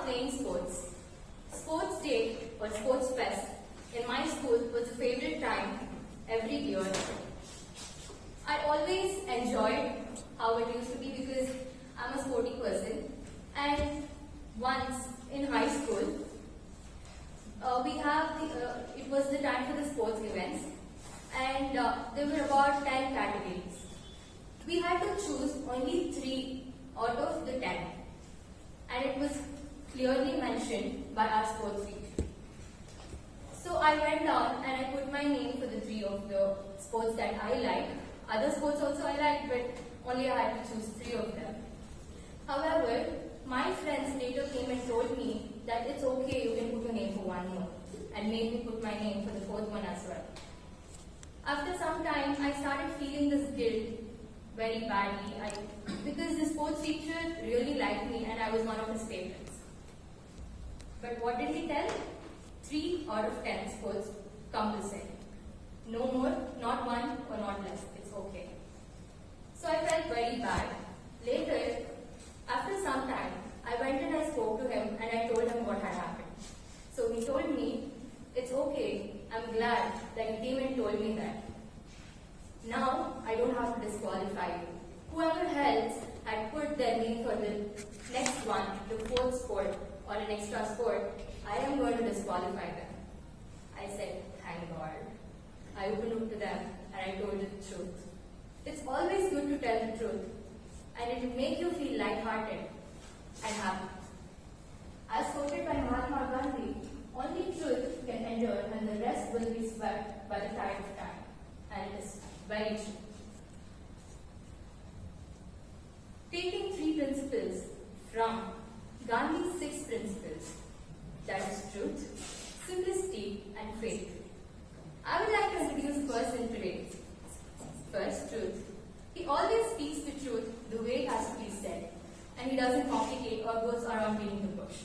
playing sports. Sports day or sports fest in my school was a favorite time every year. I always enjoyed how it used to be because I'm a sporty person. And once in high school, it was the time for the sports events, and there were about 10 categories. We had to choose only 3 out of the 10, and it was clearly mentioned by our sports teacher. So I went down and I put my name for the 3 of the sports that I liked. Other sports also I liked, but only I had to choose 3 of them. However, my friends later came and told me that it's okay, you can put your name for 1 more, and made me put my name for the 4th one as well. After some time, I started feeling this guilt very badly because the sports teacher really liked me and I was one of his favorites. But what did he tell? 3 out of 10 sports compulsory. No more, not 1 or not less. It's okay. So I felt very bad. Later, after some time, I went and I spoke to him and I told him what had happened. So he told me, it's okay, I'm glad that you came and told me that. Now, I don't have to disqualify you. Whoever else had put their name for the next one, the 4th sport or an extra sport, I am going to disqualify them. I said, thank God. I opened up to them and I told the truth. It's always good to tell the truth, and it will make you feel lighthearted and happy. As quoted by Mahatma Gandhi, only truth can endure and the rest will be swept by the tide of time. And it is very true. Taking 3 principles from Gandhi's 6 principles, that is truth, simplicity and faith. I would like to introduce a person today. First, truth. He always speaks the truth the way it has to be said, and he doesn't complicate or goes around beating the bush.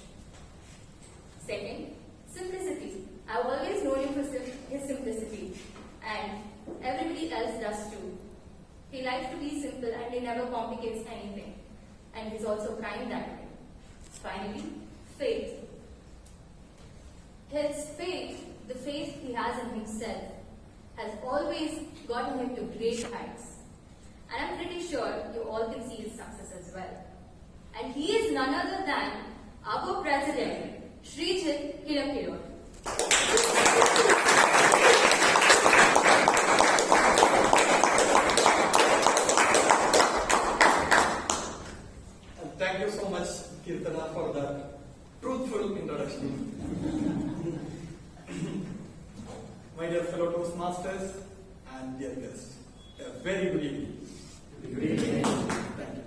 Second, simplicity. I've always known him for his simplicity, and everybody else does too. He likes to be simple and he never complicates anything, and he's also kind that way. Finally, faith. His faith, the faith he has in himself, has always gotten him to great heights. And I'm pretty sure you all can see his success as well. And he is none other than our president, Srijit Hilakirot. Thank you so much, Kirtana, for that truthful introduction. My dear fellow Toastmasters and dear guests, a very good evening. Good evening. Thank you.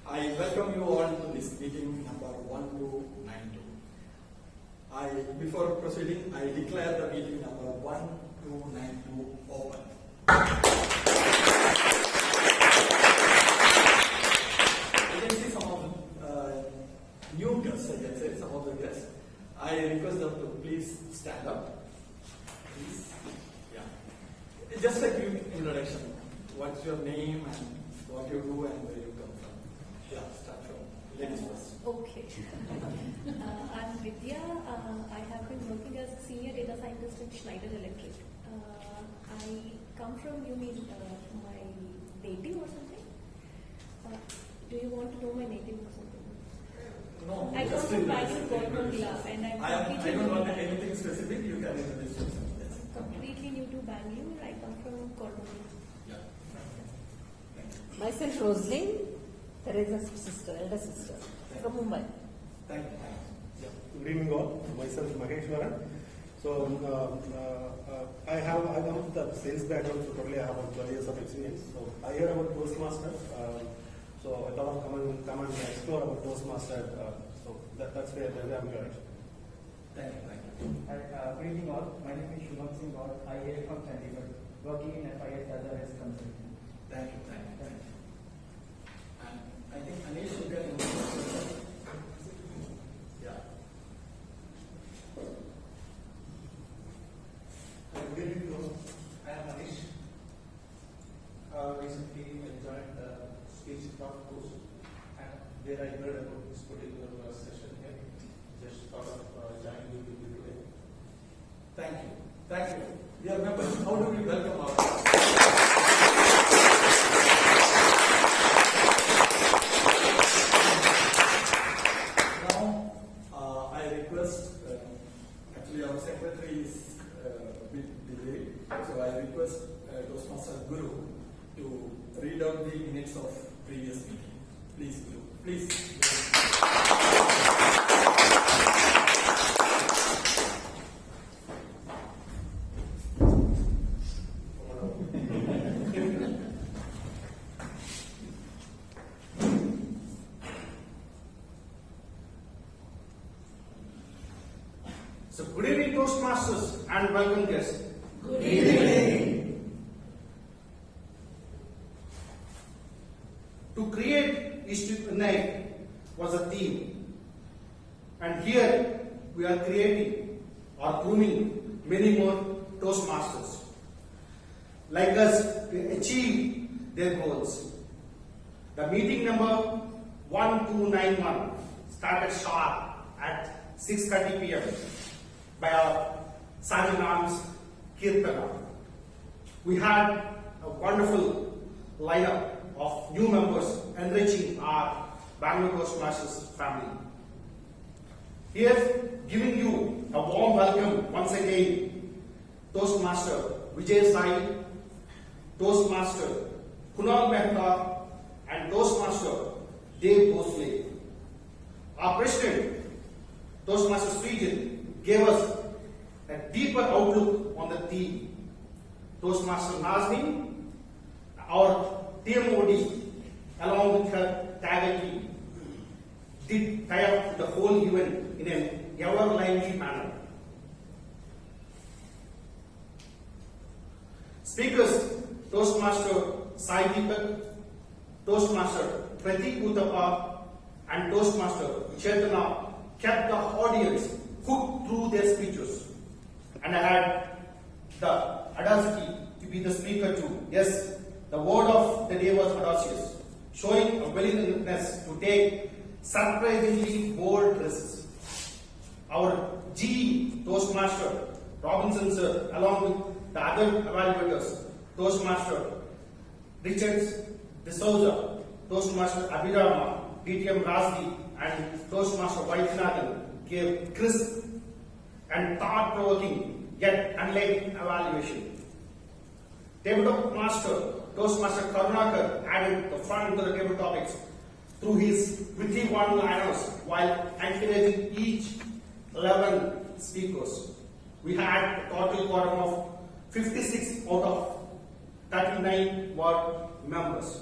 I welcome you all to this meeting number 1292. Before proceeding, I declare the meeting number 1292 open. You can see some of the new guests, I can say, some of the guests. I request them to please stand up. Please. Yeah. Just a quick introduction. What's your name and what you do and where you come from? Yeah, start from ladies first. Okay. I'm Vidya. I have been working as a senior data scientist in Schneider Electric. I come from, you mean my native or something? Do you want to know my native or something? No, I come from Bangalore, and I don't want anything specific. You can introduce yourself. Completely new to Bangalore. I come from Cordoba. Yeah. Myself, Rosalind, Teresa's sister, elder sister, from Mumbai. Thank you. Yeah. Good evening all. Myself Maheshwaran. So I come with the sales background, so totally I have 12 years of experience. So I heard about Toastmaster. So I thought of come and explore about Toastmaster. So that's where I'm here. Thank you. Hi, good evening all. My name is Shubham Singh Gaur. I hail from Chandigarh, working in FIS as a risk consultant. Thank you. And I think Anish should get introduced. Yeah. Good evening all. I am Anish. Recently I joined the speech craft course, and there I heard about this particular session here. minutes of previous meeting. Please, Guru. Please. So, good evening, Toastmasters, and welcome guests. Good evening. To create is to unite was a theme, and here we are creating or grooming many more Toastmasters like us to achieve their goals. The meeting number 1291 started sharp at 6:30 p.m. by our Sergeant Arms Kirtana. We had a wonderful lineup of new members enriching our Bangalore Toastmasters family. Here, giving you a warm welcome once again, Toastmaster Vijay Sai, Toastmaster Kunal Mehta, and Toastmaster Dave Bosle. Our President, Toastmaster Srijit, gave us a deeper outlook on the theme. Toastmaster Nazneen, our TMOD, along with her tag team, did tie up the whole event in an ever lively manner. Speakers, Toastmaster Sai Deepak, Toastmaster Pratik Uttapa, and Toastmaster Chaitanya kept the audience hooked through their speeches. And I had the audacity to be the speaker too. Yes, the word of the day was audacious, showing a willingness to take surprisingly bold risks. Our GE Toastmaster Robinson sir, along with the other evaluators, Toastmaster Richards D'Souza, Toastmaster Abhirama, DTM Rajdeep, and Toastmaster Vaidyanathan gave crisp and thought-provoking yet enlightening evaluation. Tabletop Master Toastmaster Karunakar added the fun to the table topics through his witty one-liners while encouraging each 11 speakers. We had a total quorum of 56 out of 39 ward members.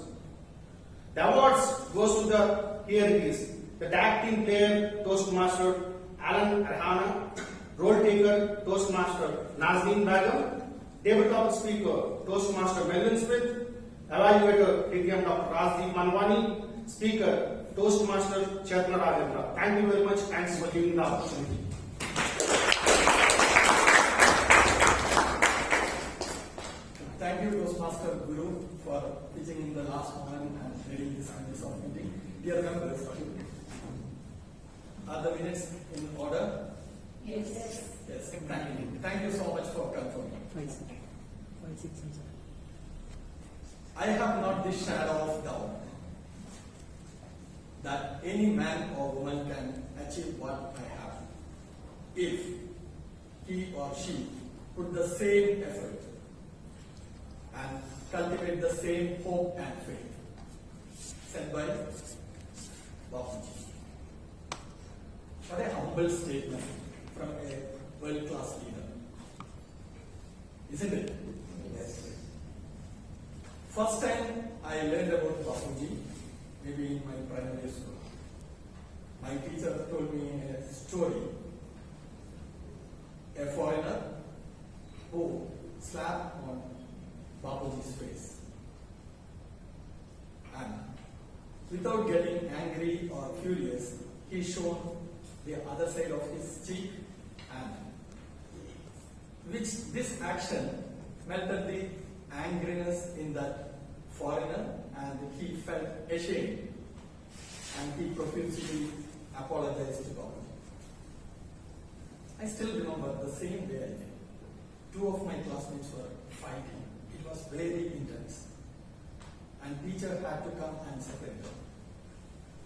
The awards goes to the here it is. The tag team player Toastmaster Alan Arhana, role taker Toastmaster Nazneen Begum, tabletop speaker Toastmaster Melvin Smith, evaluator TM Dr. Rajdeep Manwani, speaker Toastmaster Chaitanya Rajendra. Thank you very much. Thanks for giving the opportunity. Thank you, Toastmaster Guru, for pitching in the last moment and leading this of meeting. Dear members, are the minutes in order? Yes. Yes. Thank you. Thank you so much for confirming. 5, 6, 5, 6, and 7. I have not the shadow of doubt that any man or woman can achieve what I have if he or she put the same effort and cultivate the same hope and faith. Said by Bapuji. What a humble statement from a world-class leader. Isn't it? Yes. First time I learned about Bapuji, maybe in my primary school. My teacher told me a story. A foreigner who slapped on Bapuji's face. And without getting angry or furious, he showed the other side of his cheek, and which this action melted the angriness in that foreigner, and he felt ashamed, and he profusely apologized to God. I still remember the same day I did. Two of my classmates were fighting. It was very intense. And teacher had to come and separate them.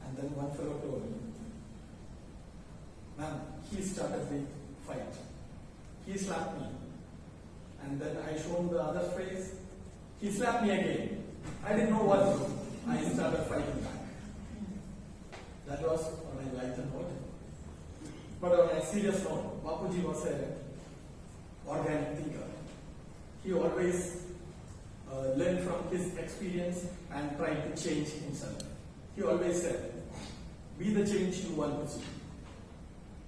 And then one fellow told me, "Ma'am, he started the fight. He slapped me. And then I showed the other face. He slapped me again. I didn't know what to do. I started fighting back. That was on a lighter note. But on a serious note, Bapuji was an organic thinker. He always learned from his experience and tried to change himself. He always said, be the change you want to see.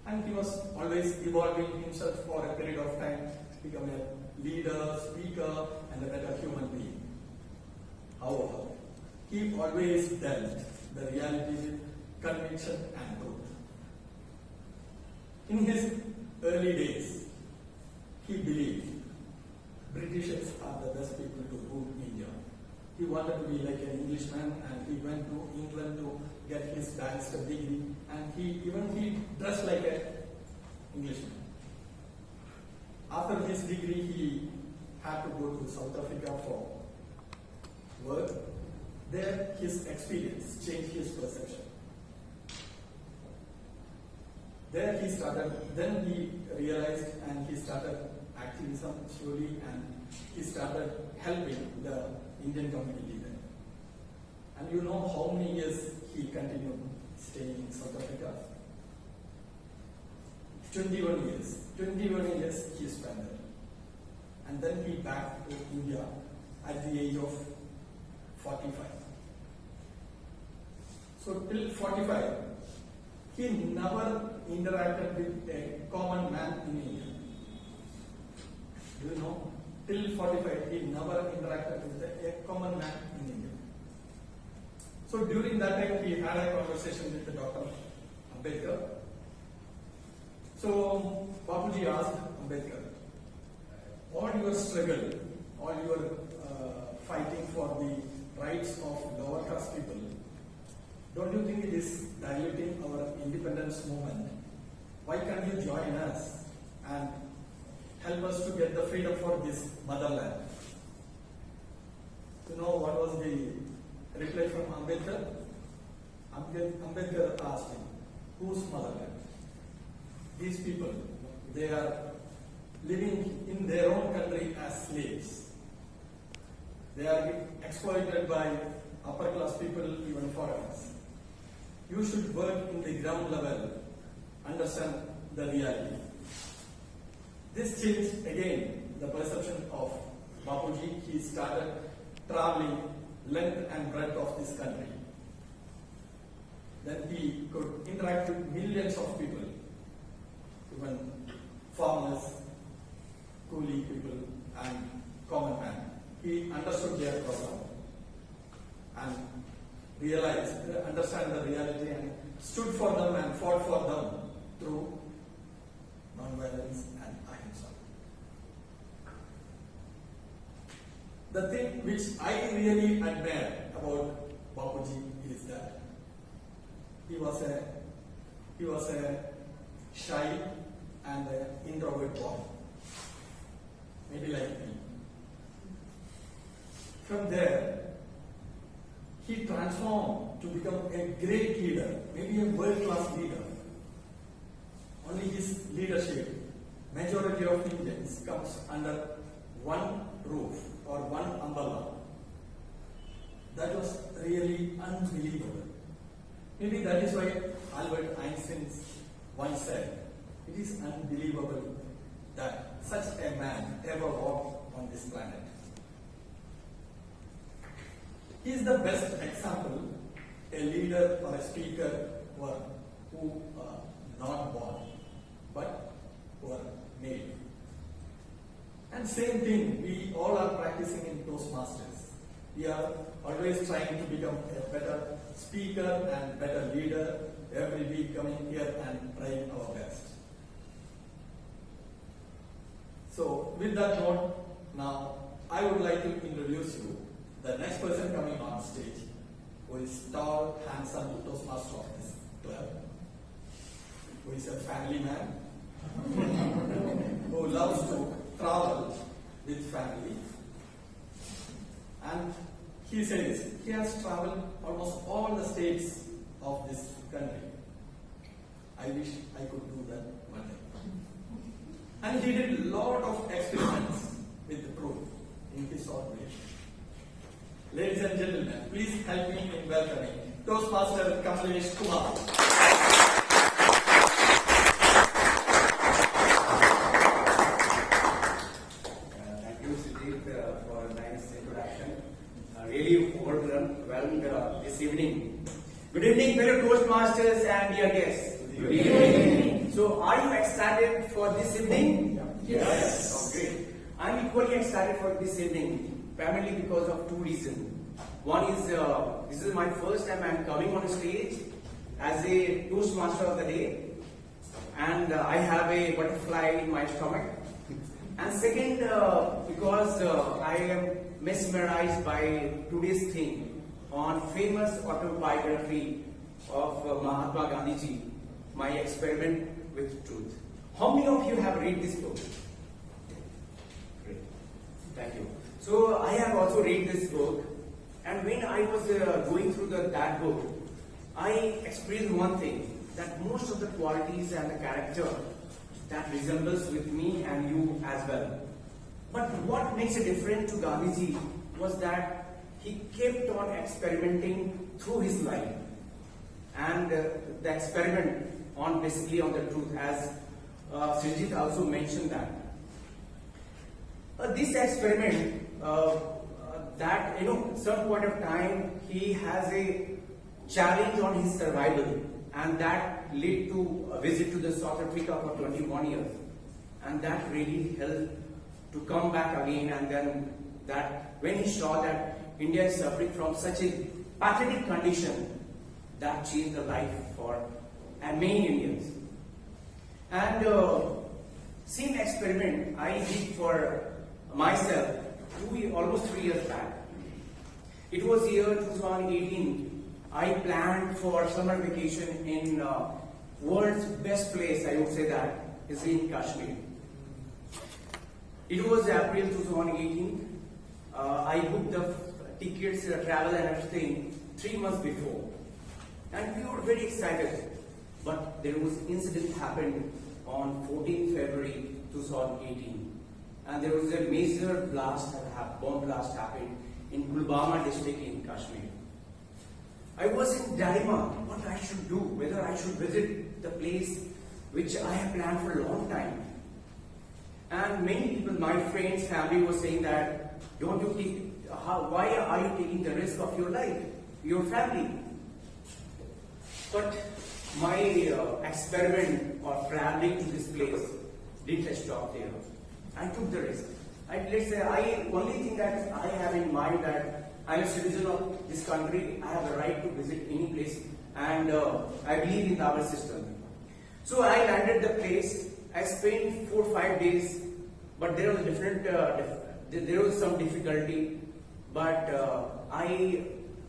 And he was always evolving himself for a period of time to become a leader, speaker, and a better human being. However, he always dealt the reality with conviction and truth. In his early days, he believed Britishers are the best people to rule India. He wanted to be like an Englishman, and he went to England to get his bachelor's degree, and he dressed like an Englishman. After his degree, he had to go to South Africa for work. There, his experience changed his perception. There he started, then he realized and he started activism slowly, and he started helping the Indian community there. And you know how many years he continued staying in South Africa? 21 years. 21 years he spent there. And then he back to India at the age of 45. So till 45, he never interacted with a common man in India. Do you know? Till 45, he never interacted with a common man in India. So during that time, he had a conversation with the Dr. Ambedkar. So Bapuji asked Ambedkar, all your struggle, all your fighting for the rights of lower caste people, don't you think it is diluting our independence movement? Why can't you join us and help us to get the freedom for this motherland? You know what was the reply from Ambedkar? Ambedkar asked him, whose motherland? These people, they are living in their own country as slaves. They are exploited by upper class people, even foreigners. You should work in the ground level, understand the reality. This changed again the perception of Bapuji. He started traveling length and breadth of this country. Then he could interact with millions of people, even farmers, coolie people, and common man. He understood their problem and understand the reality, and stood for them and fought for them through non-violence and ahimsa. The thing which I really admire about Bapuji is that he was a shy and an introvert boy, maybe like me. From there, he transformed to become a great leader, maybe a world-class leader. Only his leadership, majority of Indians comes under one roof or one umbrella. That was really unbelievable. Maybe that is why Albert Einstein once said, it is unbelievable that such a man ever walked on this planet. He is the best example, a leader or a speaker who are not born, but who are made. And same thing, we all are practicing in Toastmasters. We are always trying to become a better speaker and better leader, every week coming here and trying our best. So with that note, now I would like to introduce you the next person coming on stage, who is tall, handsome Toastmaster of this club, who is a family man, who loves to travel with family. And he says he has traveled almost all the states of this country. I wish I could do that one day. And he did a lot of experiments with the proof in his own way. Ladies and gentlemen, please help me in welcoming Toastmaster Kamlesh Kumar. Thank you, Rajdeep, for a nice introduction. Really overwhelmed this evening. Good evening, fellow Toastmasters and dear guests. Good evening. So, are you excited for this evening? Yes. Oh, great. I'm equally excited for this evening, primarily because of two reasons. One is, this is my first time I'm coming on stage as a Toastmaster of the day, and I have a butterfly in my stomach. And second, because I am mesmerized by today's theme on famous autobiography of Mahatma Gandhi, My Experiment with Truth. How many of you have read this book? Great. Thank you. So I have also read this book, and when I was going through that book, I experienced one thing, that most of the qualities and the character that resembles with me and you as well. But what makes it different to Gandhiji was that he kept on experimenting through his life, and the experiment on basically on the truth, as Srijit also mentioned that. This experiment, that some point of time he has a challenge on his survival, and that led to a visit to the South Africa for 21 years, and that really helped to come back again. And then that when he saw that India is suffering from such a pathetic condition, that changed the life for many Indians. And same experiment I did for myself almost 3 years back. It was year 2018. I planned for summer vacation in world's best place, I would say that, is in Kashmir. It was April 2018. I booked the tickets, travel and everything 3 months before. And we were very excited. But there was incident happened on 14th February 2018. And there was a major bomb blast happened in Pulwama district in Kashmir. I was in dilemma what I should do, whether I should visit the place which I have planned for a long time. And many people, my friends, family was saying that, why are you taking the risk of your life, your family? But my experiment of traveling to this place didn't stop there. I took the risk. Only thing that I have in mind that I am a citizen of this country, I have a right to visit any place, and I believe in our system. So I landed the place. I spent 4 or 5 days, but there was some difficulty. But I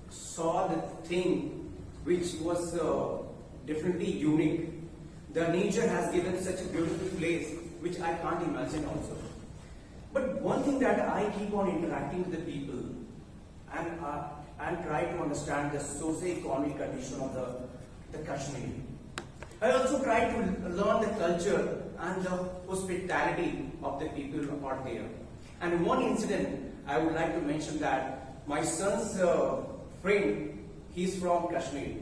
saw the thing which was definitely unique. The nature has given such a beautiful place which I can't imagine also. But one thing that I keep on interacting with the people and try to understand the socio-economic condition of the Kashmir. I also try to learn the culture and the hospitality of the people out there. And one incident I would like to mention, that my son's friend, he's from Kashmir,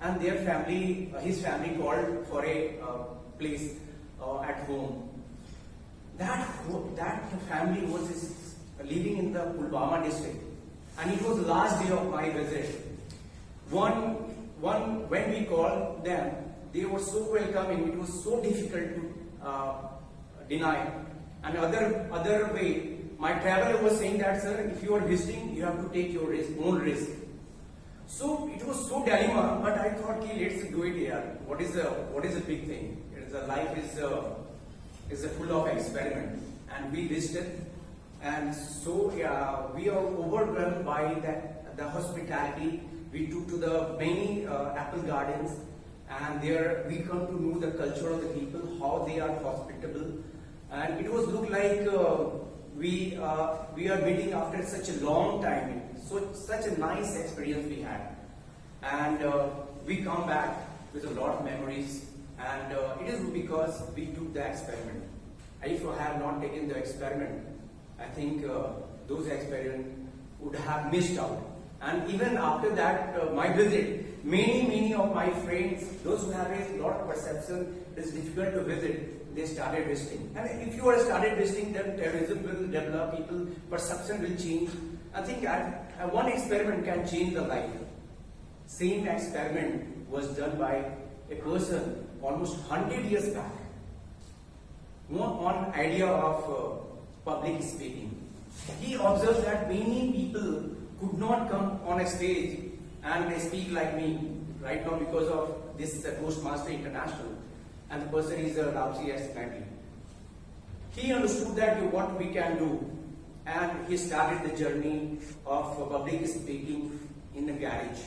and his family called for a place at home. That family was living in the Pulwama district, and it was the last day of my visit. When we called them, they were so welcoming. It was so difficult to deny. And other way, my traveler was saying that, sir, if you are visiting, you have to take your own risk. So it was so dilemma, but I thought, okay, let's do it here. What is a big thing? Life is full of experiment, and we visited, and so we are overwhelmed by the hospitality. We took to the many apple gardens, and there we come to know the culture of the people, how they are hospitable, and it was look like we are meeting after such a long time. So such a nice experience we had, and we come back with a lot of memories. And it is because we took the experiment. If I have not taken the experiment, I think those experiments would have missed out. And even after that, my visit, many of my friends, those who have a lot of perception, it's difficult to visit, they started visiting. And if you are started visiting, then tourism will develop, people perception will change. I think one experiment can change the life. Same experiment was done by a person almost 100 years back. On idea of public speaking. He observed that many people could not come on a stage and speak like me right now because of this Toastmaster International, and the person is Rajdeep S. He understood that what we can do, and he started the journey of public speaking in a garage.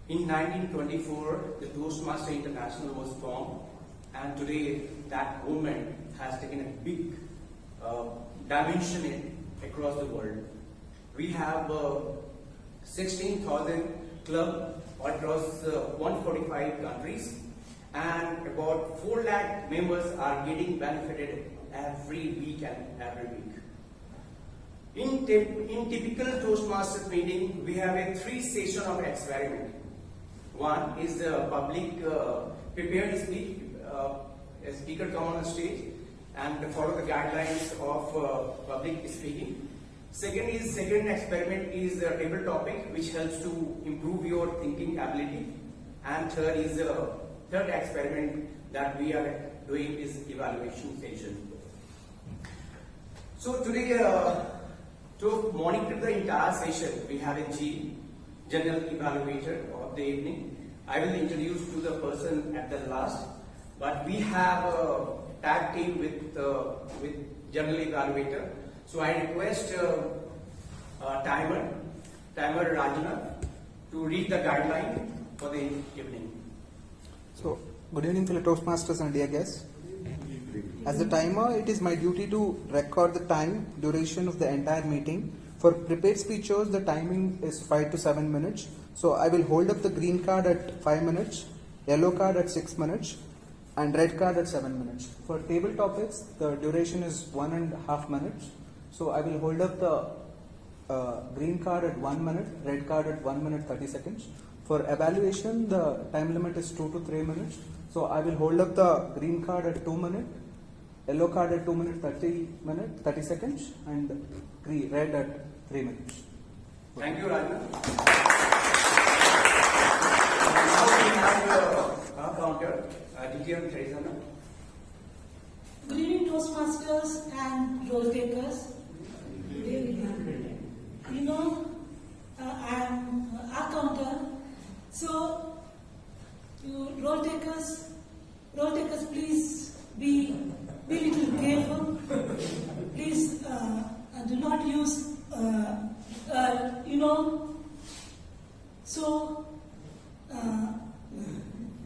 In 1924, the Toastmaster International was formed, and today that movement has taken a big dimension across the world. We have 16,000 clubs across 145 countries, and about 4 lakh members are getting benefited every week and every week. In typical Toastmasters meeting, we have a 3 session of experiment. One is the public prepared speech, a speaker come on the stage and follow the guidelines of public speaking. Second experiment is a table topic which helps to improve your thinking ability. And third experiment that we are doing is evaluation session. So today, to monitor the entire session, we have a general evaluator of the evening. I will introduce to the person at the last, but we have a tag team with general evaluator. So I request timer Rajna to read the guideline for the evening. So, good evening fellow Toastmasters and dear guests. As the timer, it is my duty to record the time duration of the entire meeting. For prepared speeches, the timing is 5 to 7 minutes. So I will hold up the green card at 5 minutes, yellow card at 6 minutes, and red card at 7 minutes. For table topics, the duration is 1.5 minutes. So I will hold up the green card at 1 minute, red card at 1 minute 30 seconds. For evaluation, the time limit is 2 to 3 minutes. So I will hold up the green card at 2 minutes, yellow card at 2 minutes 30 seconds, and red at 3 minutes. Thank you, Rajna. Now we have our counter, TM Suma. Good evening, Toastmasters and role takers. You know, I'm our counter. So, you role takers, please be little careful. Please do not use, So,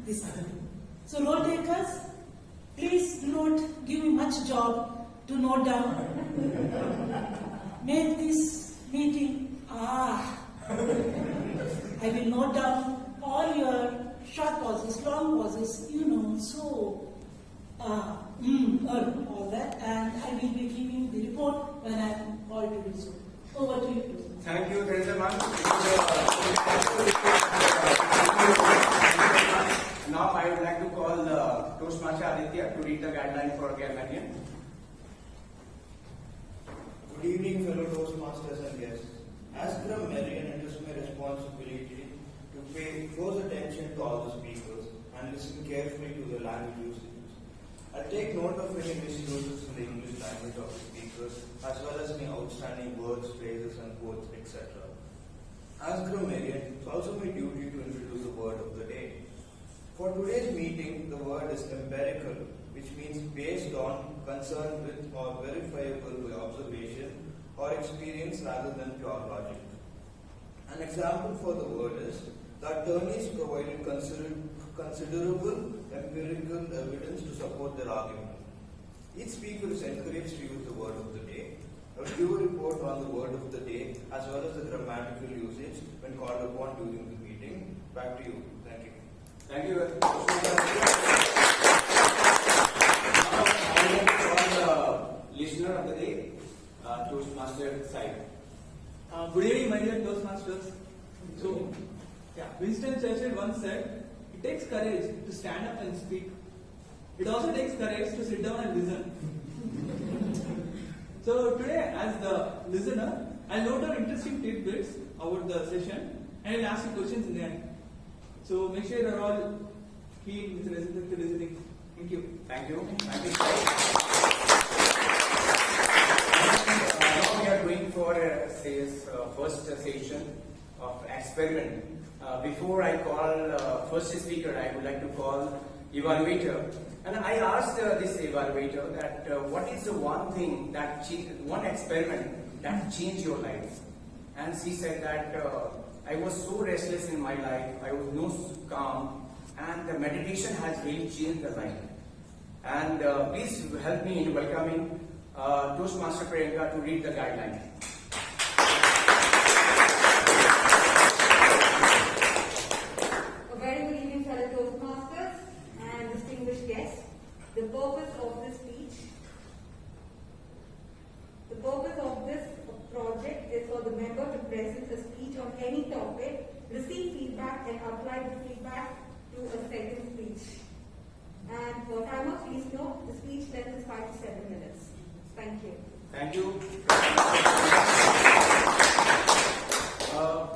this. So, role takers, please do not give me much job to note down. Make this meeting, I will note down all your short pauses, long pauses, all that, and I will be giving the report when I am called to do so. Over to you. Thank you, Teresa ma'am. Now I would like to call Toastmaster Aditya to read the guideline for Germanian. Good evening, fellow Toastmasters and guests. As grammarian, it is my responsibility to pay close attention to all the speakers and listen carefully to the language usages. I take note of any misuses in the English language of the speakers, as well as any outstanding words, phrases, and quotes, etc. As grammarian, it's also my duty to introduce the word of the day. For today's meeting, the word is empirical, which means based on, concerned with, or verifiable by observation or experience rather than pure logic. An example for the word is the attorneys provided considerable empirical evidence to support their argument. Each speaker is encouraged to use the word of the day. I will give a report on the word of the day as well as the grammatical usage when called upon during the meeting. Back to you. Thank you. Thank you. Now, the listener of the day, Toastmaster side. Good Winston Churchill once said, "It takes courage to stand up and speak. It also takes courage to sit down and listen." So today, as the listener, I'll note down interesting tidbits about the session and I'll ask you questions in the end. So make sure you're all keen with respect to listening. Thank you. Thank you. Thank you. Now we are going for first session of experiment. Before I call first speaker, I would like to call evaluator. And I asked this evaluator that what is the one thing that one experiment that changed your life? And she said that I was so restless in my life, I was no calm, and the meditation has really changed the life. And please help me in welcoming Toastmaster Priyanka to read the guideline. A very good evening, fellow Toastmasters and distinguished guests. The purpose of this project is for the member to present a speech on any topic, receive feedback, and apply the feedback to a second speech. And for timer, please note the speech length is 5 to 7 minutes. Thank you. Thank you.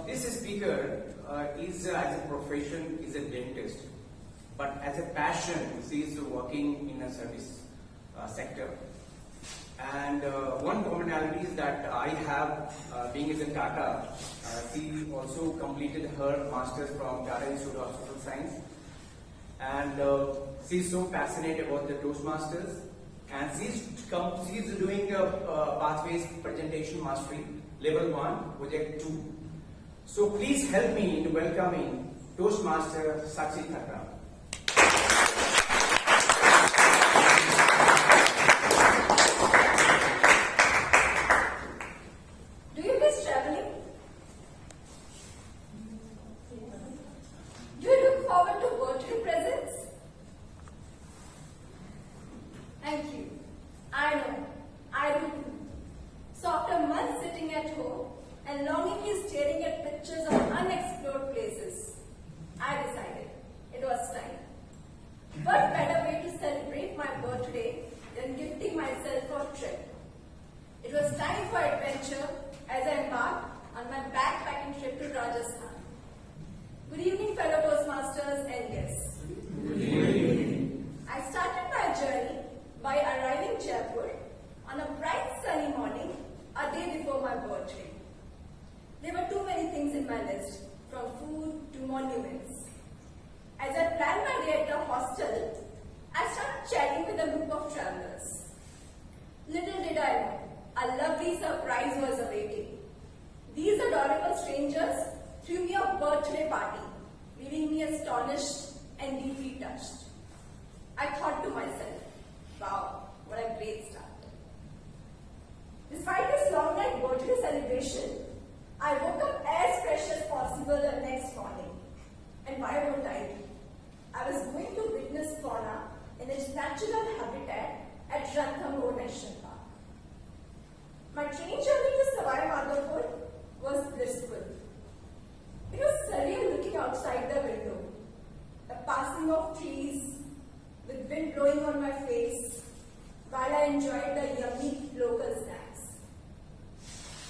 This speaker is as a profession is a dentist, but as a passion she is working in a service sector. And one commonality is that I have, being as a Tata, she also completed her master's from Tata Institute of Social Science, and she's so passionate about the Toastmasters, and she's doing a pathways presentation mastery level 1 project 2. So please help me in welcoming Toastmaster Sakshi Thakral. Do you miss traveling? Do you look forward to birthday presents? Thank you. I know. I do too. So after months sitting at home and longingly staring at pictures of unexplored places, I decided it was time. What better way to celebrate my birthday than gifting myself a trip? It was time for adventure as I embarked on my backpacking trip to Rajasthan. Good evening, fellow Toastmasters and guests. Good evening. I started my journey by arriving Jaipur on a bright sunny morning a day before my birthday. There were too many things in my list, from food to monuments. As I planned my day at the hostel, I started chatting with a group of travelers. Little did I know, a lovely surprise was awaiting. These adorable strangers threw me a birthday party, leaving me astonished and deeply touched. I thought to myself, wow, what a great start. Despite this long night birthday celebration, I woke up as fresh as possible the next morning. And why won't I? I was going to witness fauna in its natural habitat at Ranthambore National Park. My train journey to Savai Madhopur was blissful. It was surreal looking outside the window, the passing of trees with wind blowing on my face while I enjoyed the yummy local snacks.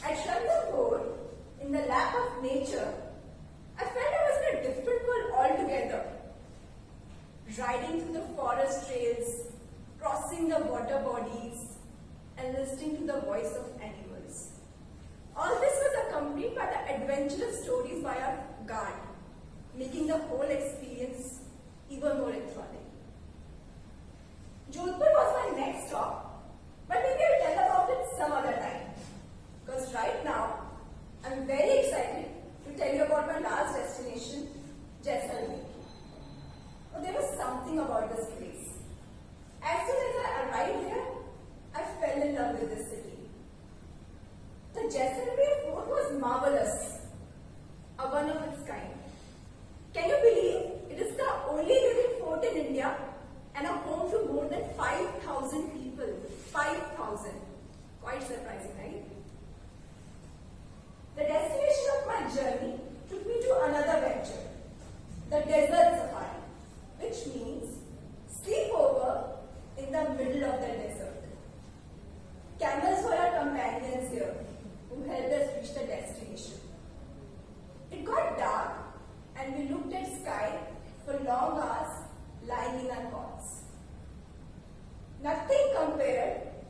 At Ranthambore, in the lap of nature, I felt I was in a different world altogether. Riding through the forest trails, crossing the water bodies, and listening to the voice of animals. All this was accompanied by the adventurous stories by our guard, making the whole experience even more enthralling. Jodhpur was my next stop, but maybe I'll tell about it some other time. Because right now, I'm very excited to tell you about my last destination, Jaisalmer. Oh, there was something about this place. As soon as I arrived here, I fell in love with this city. The Jaisalmer fort was marvelous, a one of its kind. Can you believe it is the only living fort in India and a home to more than 5,000 people? 5,000. Quite surprising, right? The destination of my journey took me to another venture,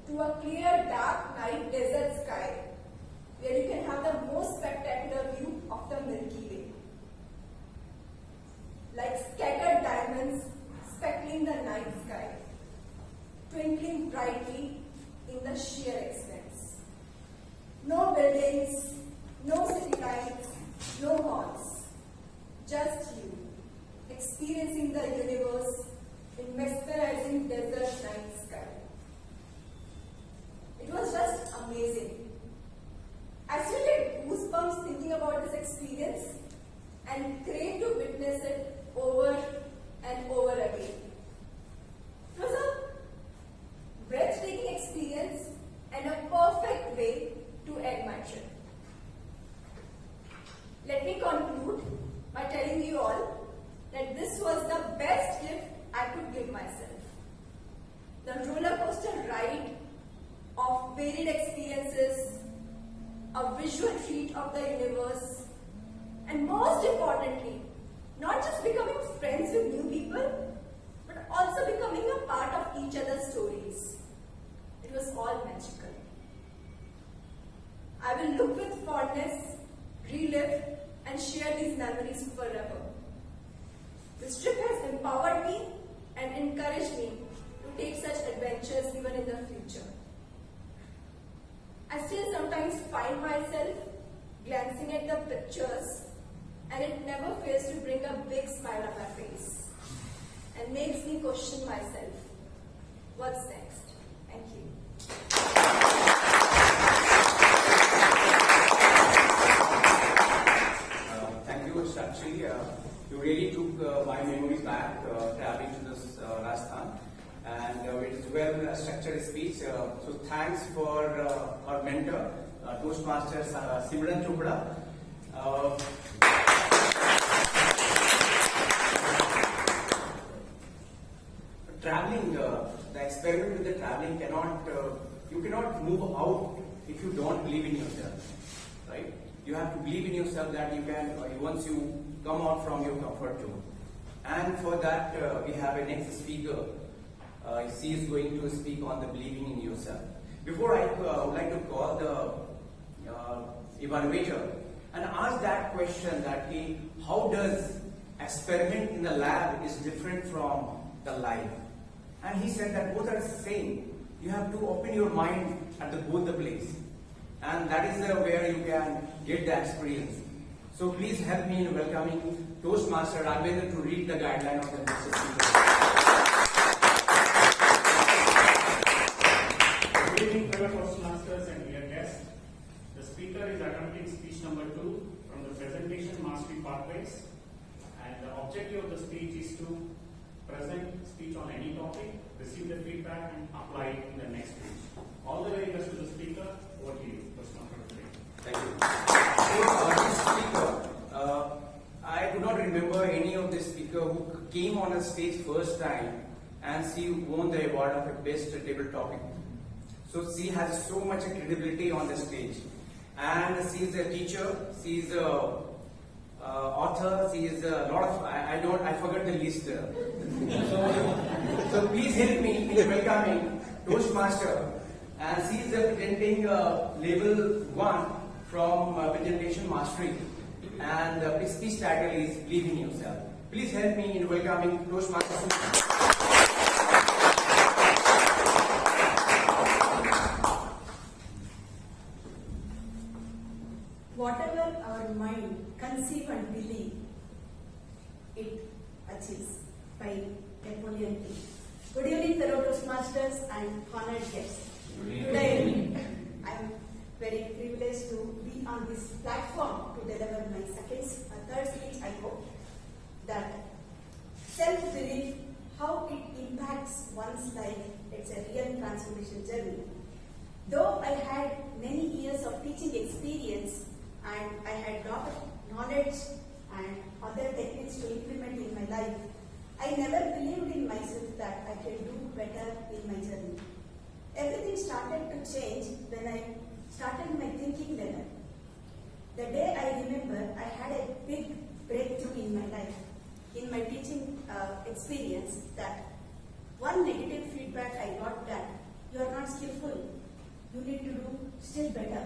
to a clear dark night desert sky where you can have the most spectacular view of the Milky Way. Like scattered diamonds speckling the night sky, twinkling brightly in the sheer expanse. No buildings, no city lights, no horns, just you, experiencing the universe in mesmerizing desert night sky. It was just amazing. I still get goosebumps thinking about this experience and crave to witness it over and over again. It was a breathtaking experience and a perfect way to end my trip. Let me conclude by telling you all that this was the best gift I could give myself. The roller coaster ride of varied experiences, a visual treat of the universe, and most importantly, not just becoming friends with new people, but also becoming a part of each other's stories. It was all magical. I will look with fondness, relive, and share these memories forever. This trip has empowered me and encouraged me to take such adventures even in the future. I still sometimes find myself glancing at the pictures, and it never fails to bring a big smile on my face and makes me question myself. What's next? Thank you. Thank you, Sakshi. You really took my memories back, traveling to this Rajasthan. And it is well structured speech. So thanks for our mentor, Toastmaster Simran Chopra. Traveling, the experiment with the traveling you cannot move out if you don't believe in yourself, right? You have to believe in yourself that you can, once you come out from your comfort zone. And for that, we have a next speaker. She is going to speak on the believing in yourself. Before I would like to call the evaluator and ask that question that how does experiment in the lab is different from the life? And he said that both are the same. You have to open your mind at both the place. And that is where you can get the experience. So please help me in welcoming Toastmaster Rajdeep to read the guideline of the next speaker. Good evening, fellow Toastmasters and dear guests. The speaker is attempting speech number 2 from the presentation Mastery Pathways. And the objective of the speech is to present speech on any topic, receive the feedback, and apply it in the next speech. All the very best to the speaker. Over to you, Toastmaster. Thank you. This speaker, I do not remember any of the speaker who came on a stage first time and she won the award of a best table topic. So she has so much credibility on the stage, and she is a teacher, she is a author, she is a lot of I forgot the list. So please help me in welcoming Toastmaster, and she is presenting level 1 from presentation mastery, and the speech title is Believe in Yourself. Please help me in welcoming Toastmaster. Whatever our mind conceive and believe, it achieves by Napoleon Hill. Good evening, fellow Toastmasters and honored guests. Today, I am very privileged to be on this platform to deliver my third speech. I hope that self-belief, how it impacts one's life, it's a real transformation journey. Though I had many years of teaching experience, and I had a lot of knowledge and other techniques to implement in my life, I never believed in myself that I can do better in my journey. Everything started to change when I started my thinking level. The day I remember, I had a big breakthrough in my life, in my teaching experience, that one negative feedback I got that you are not skillful you need to do still better.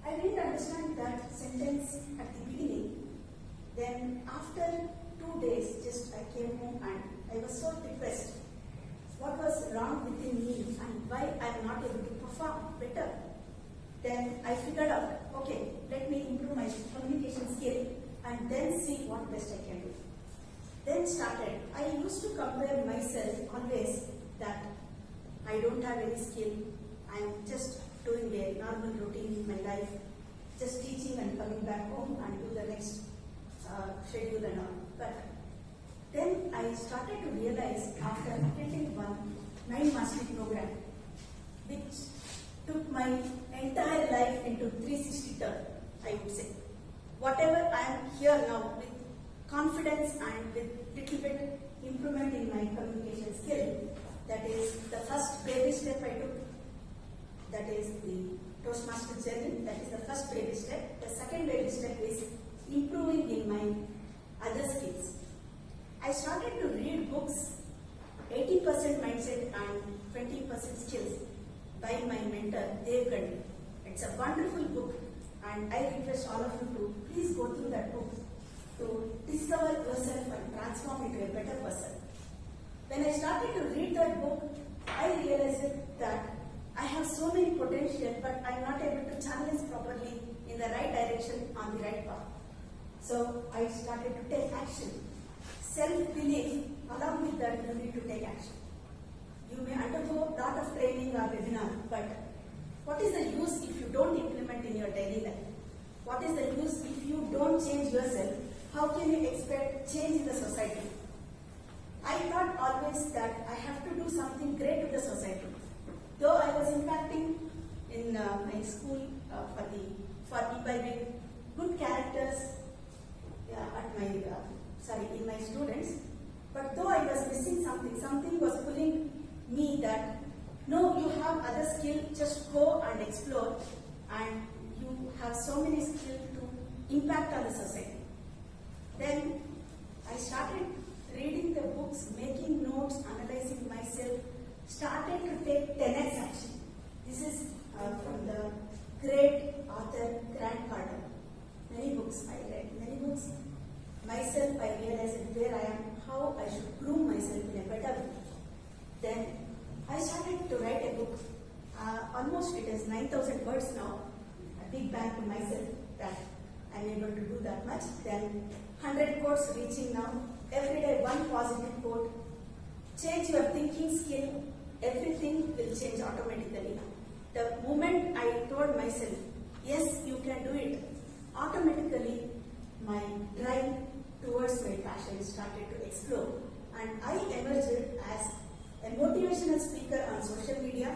I didn't understand that sentence at the beginning. Then after 2 days, just I came home and I was so depressed. What was wrong within me and why I am not able to perform better? Then I figured out, okay, let me improve my communication skill and then see what best I can do. Then started. I used to compare myself always that I don't have any skill. I'm just doing a normal routine in my life, just teaching and coming back home and do the next schedule and all. But then I started to realize after attending one 9 mastery program, which took my entire life into 360 turn, I would say. Whatever I am here now with confidence and with little bit improvement in my communication skill, that is the first baby step I took. That is the Toastmaster journey. That is the first baby step. The second baby step is improving in my other skills. I started to read books, 80% mindset and 20% skills by my mentor, Dev. It's a wonderful book and I request all of you to please go through that book to discover yourself and transform into a better person. When I started to read that book, I realized that I have so many potential, but I'm not able to channel it properly in the right direction on the right path. So I started to take action. Self-belief, along with that, you need to take action. You may undergo a lot of training or webinar, but what is the use if you don't implement in your daily life? What is the use if you don't change yourself? How can you expect change in the society? I thought always that I have to do something great to the society. Though I was impacting in my school for imbibing good characters at my in my students, but though I was missing something was pulling me that no, you have other skill, just go and explore, and you have so many skills to impact on the society. Then I started reading the books, making notes, analyzing myself, started to take 10x action. This is from the great author Grant Cardone. Many books I read, many books. Myself, I realized where I am, how I should groom myself in a better way. Then I started to write a book. Almost it is 9,000 words now. A big bang to myself that I'm able to do that much. Then 100 quotes reaching now. Every day one positive quote. Change your thinking skill. Everything will change automatically. The moment I told myself, yes, you can do it, automatically my drive towards my passion started to explode. And I emerged as a motivational speaker on social media,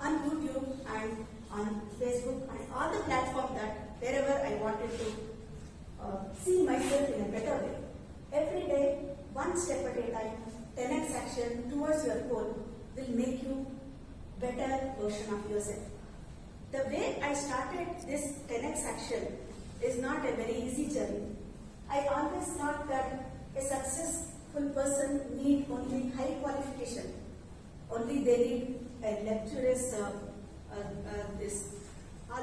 on YouTube and on Facebook and all the platforms that wherever I wanted to see myself in a better way. Every day, one step at a time, 10x action towards your goal will make you better version of yourself. The way I started this 10x action is not a very easy journey. I always thought that a successful person need only high qualification. Only they need a lecturer's, all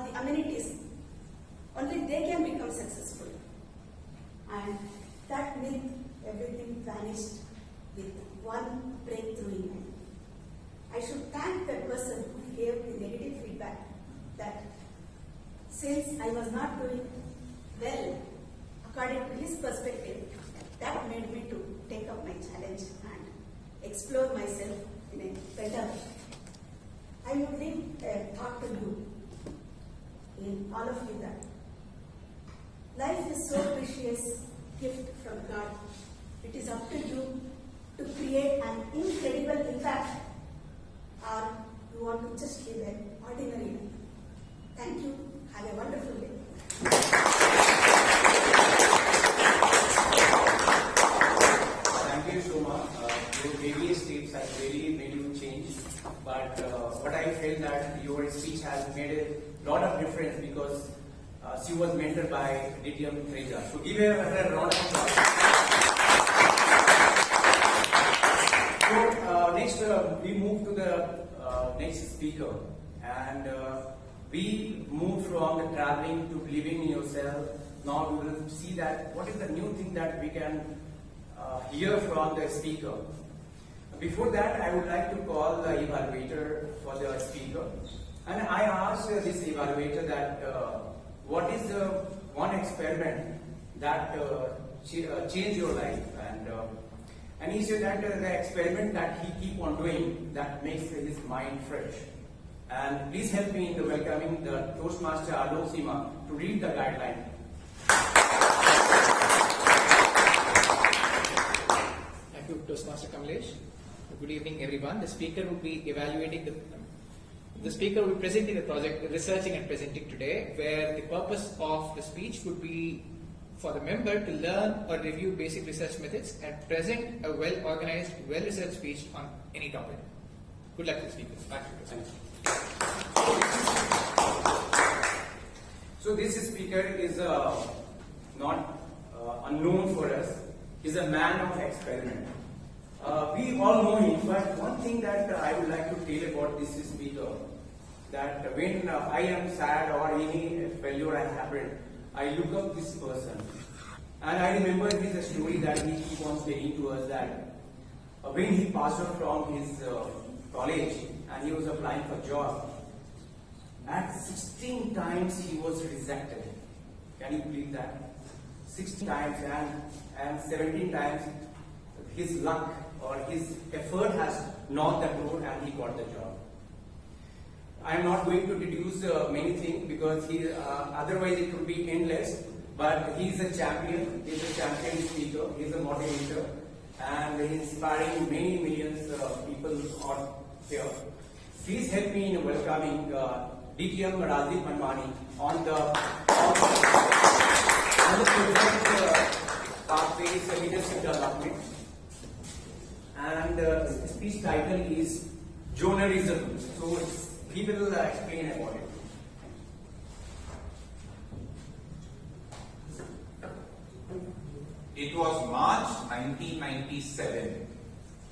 the amenities. Only they can become successful. And that myth, everything vanished with one breakthrough in me. I should thank that person who gave the negative feedback that since I was not doing well according to his perspective, that made me to take up my challenge and explore myself in a better way. I would leave a thought to you, in all of you, that life is so precious gift from God. It is up to you to create an incredible impact, or you want to just live an ordinary life. Thank you. Have a wonderful day. Thank you, Shoma. Your various tips have really made you change. But what I felt that your speech has made a lot of difference because she was mentored by TM Suma. So give her a round of applause. So next we move to the next speaker, and we moved from the traveling to living in yourself. Now we will see that what is the new thing that we can hear from the speaker. Before that, I would like to call the evaluator for the speaker, and I asked this evaluator that what is the one experiment that changed your life, and he said that the experiment that he keep on doing that makes his mind fresh. And please help me in the welcoming the Toastmaster TM Suma to read the guideline. Thank you, Toastmaster Kamlesh. Good evening, everyone. The speaker will be evaluating the speaker will be presenting the project, researching and presenting today, where the purpose of the speech would be for the member to learn or review basic research methods and present a well-organized, well-researched speech on any topic. Good luck to the speakers. Back to you. So this speaker is not unknown for us. He's a man of experiment. We all know him, but one thing that I would like to tell about this speaker, that when I am sad or any failure has happened, I look up this person. And I remember his story that he keep on saying to us that when he passed out from his college and he was applying for job, at 16 times he was rejected. Can you believe that? 16 times and 17 times his luck or his effort has knocked the door and he got the job. I am not going to deduce many things because he otherwise it would be endless. But he is a champion. He is a champion speaker. He is a motivator, and he is inspiring many millions of people out here. Please help me in welcoming TM Rajdeep Manwani on the project pathways leadership development. And the speech title is Journalism. So he will explain about it. It was March 1997.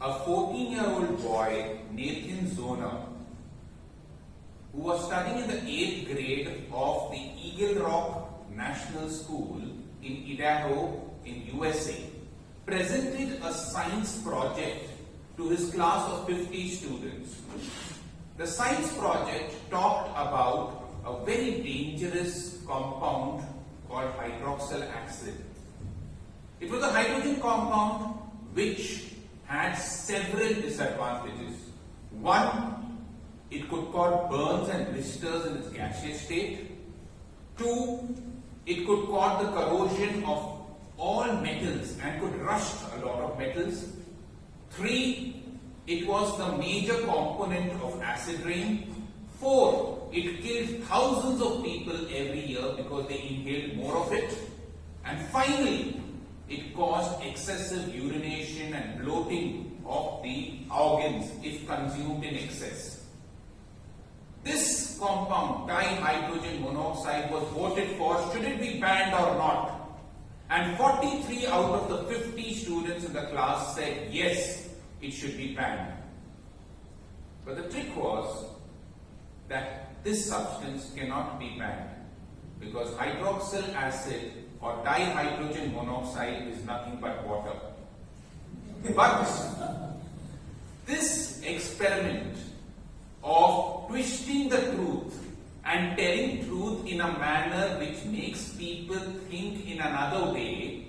A 14-year-old boy, Nathan Zoner, who was studying in the 8th grade of the Eagle Rock National School in Idaho in USA, presented a science project to his class of 50 students. The science project talked about a very dangerous compound called hydroxyl acid. It was a hydrogen compound which had several disadvantages. One, it could cause burns and blisters in its gaseous state. Two, it could cause the corrosion of all metals and could rust a lot of metals. Three, it was the major component of acid rain. Four, it killed thousands of people every year because they inhaled more of it. And finally, it caused excessive urination and bloating of the organs if consumed in excess. This compound, dihydrogen monoxide, was voted for should it be banned or not. And 43 out of the 50 students in the class said yes, it should be banned. But the trick was that this substance cannot be banned because hydroxyl acid or dihydrogen monoxide is nothing but water. But this experiment of twisting the truth and telling truth in a manner which makes people think in another way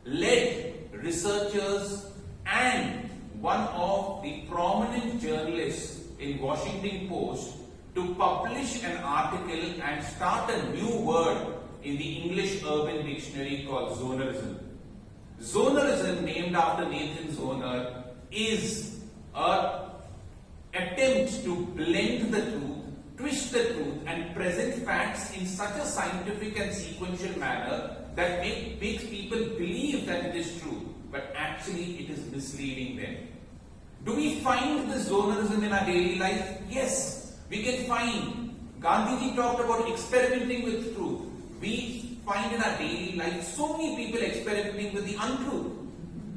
led researchers and one of the prominent journalists in Washington Post to publish an article and start a new word in the English Urban Dictionary called zonerism. Zonerism, named after Nathan Zoner, is an attempt to blend the truth, twist the truth, and present facts in such a scientific and sequential manner that makes people believe that it is true, but actually it is misleading them. Do we find this zonerism in our daily life? Yes, we can find. Gandhiji talked about experimenting with truth. We find in our daily life so many people experimenting with the untruth.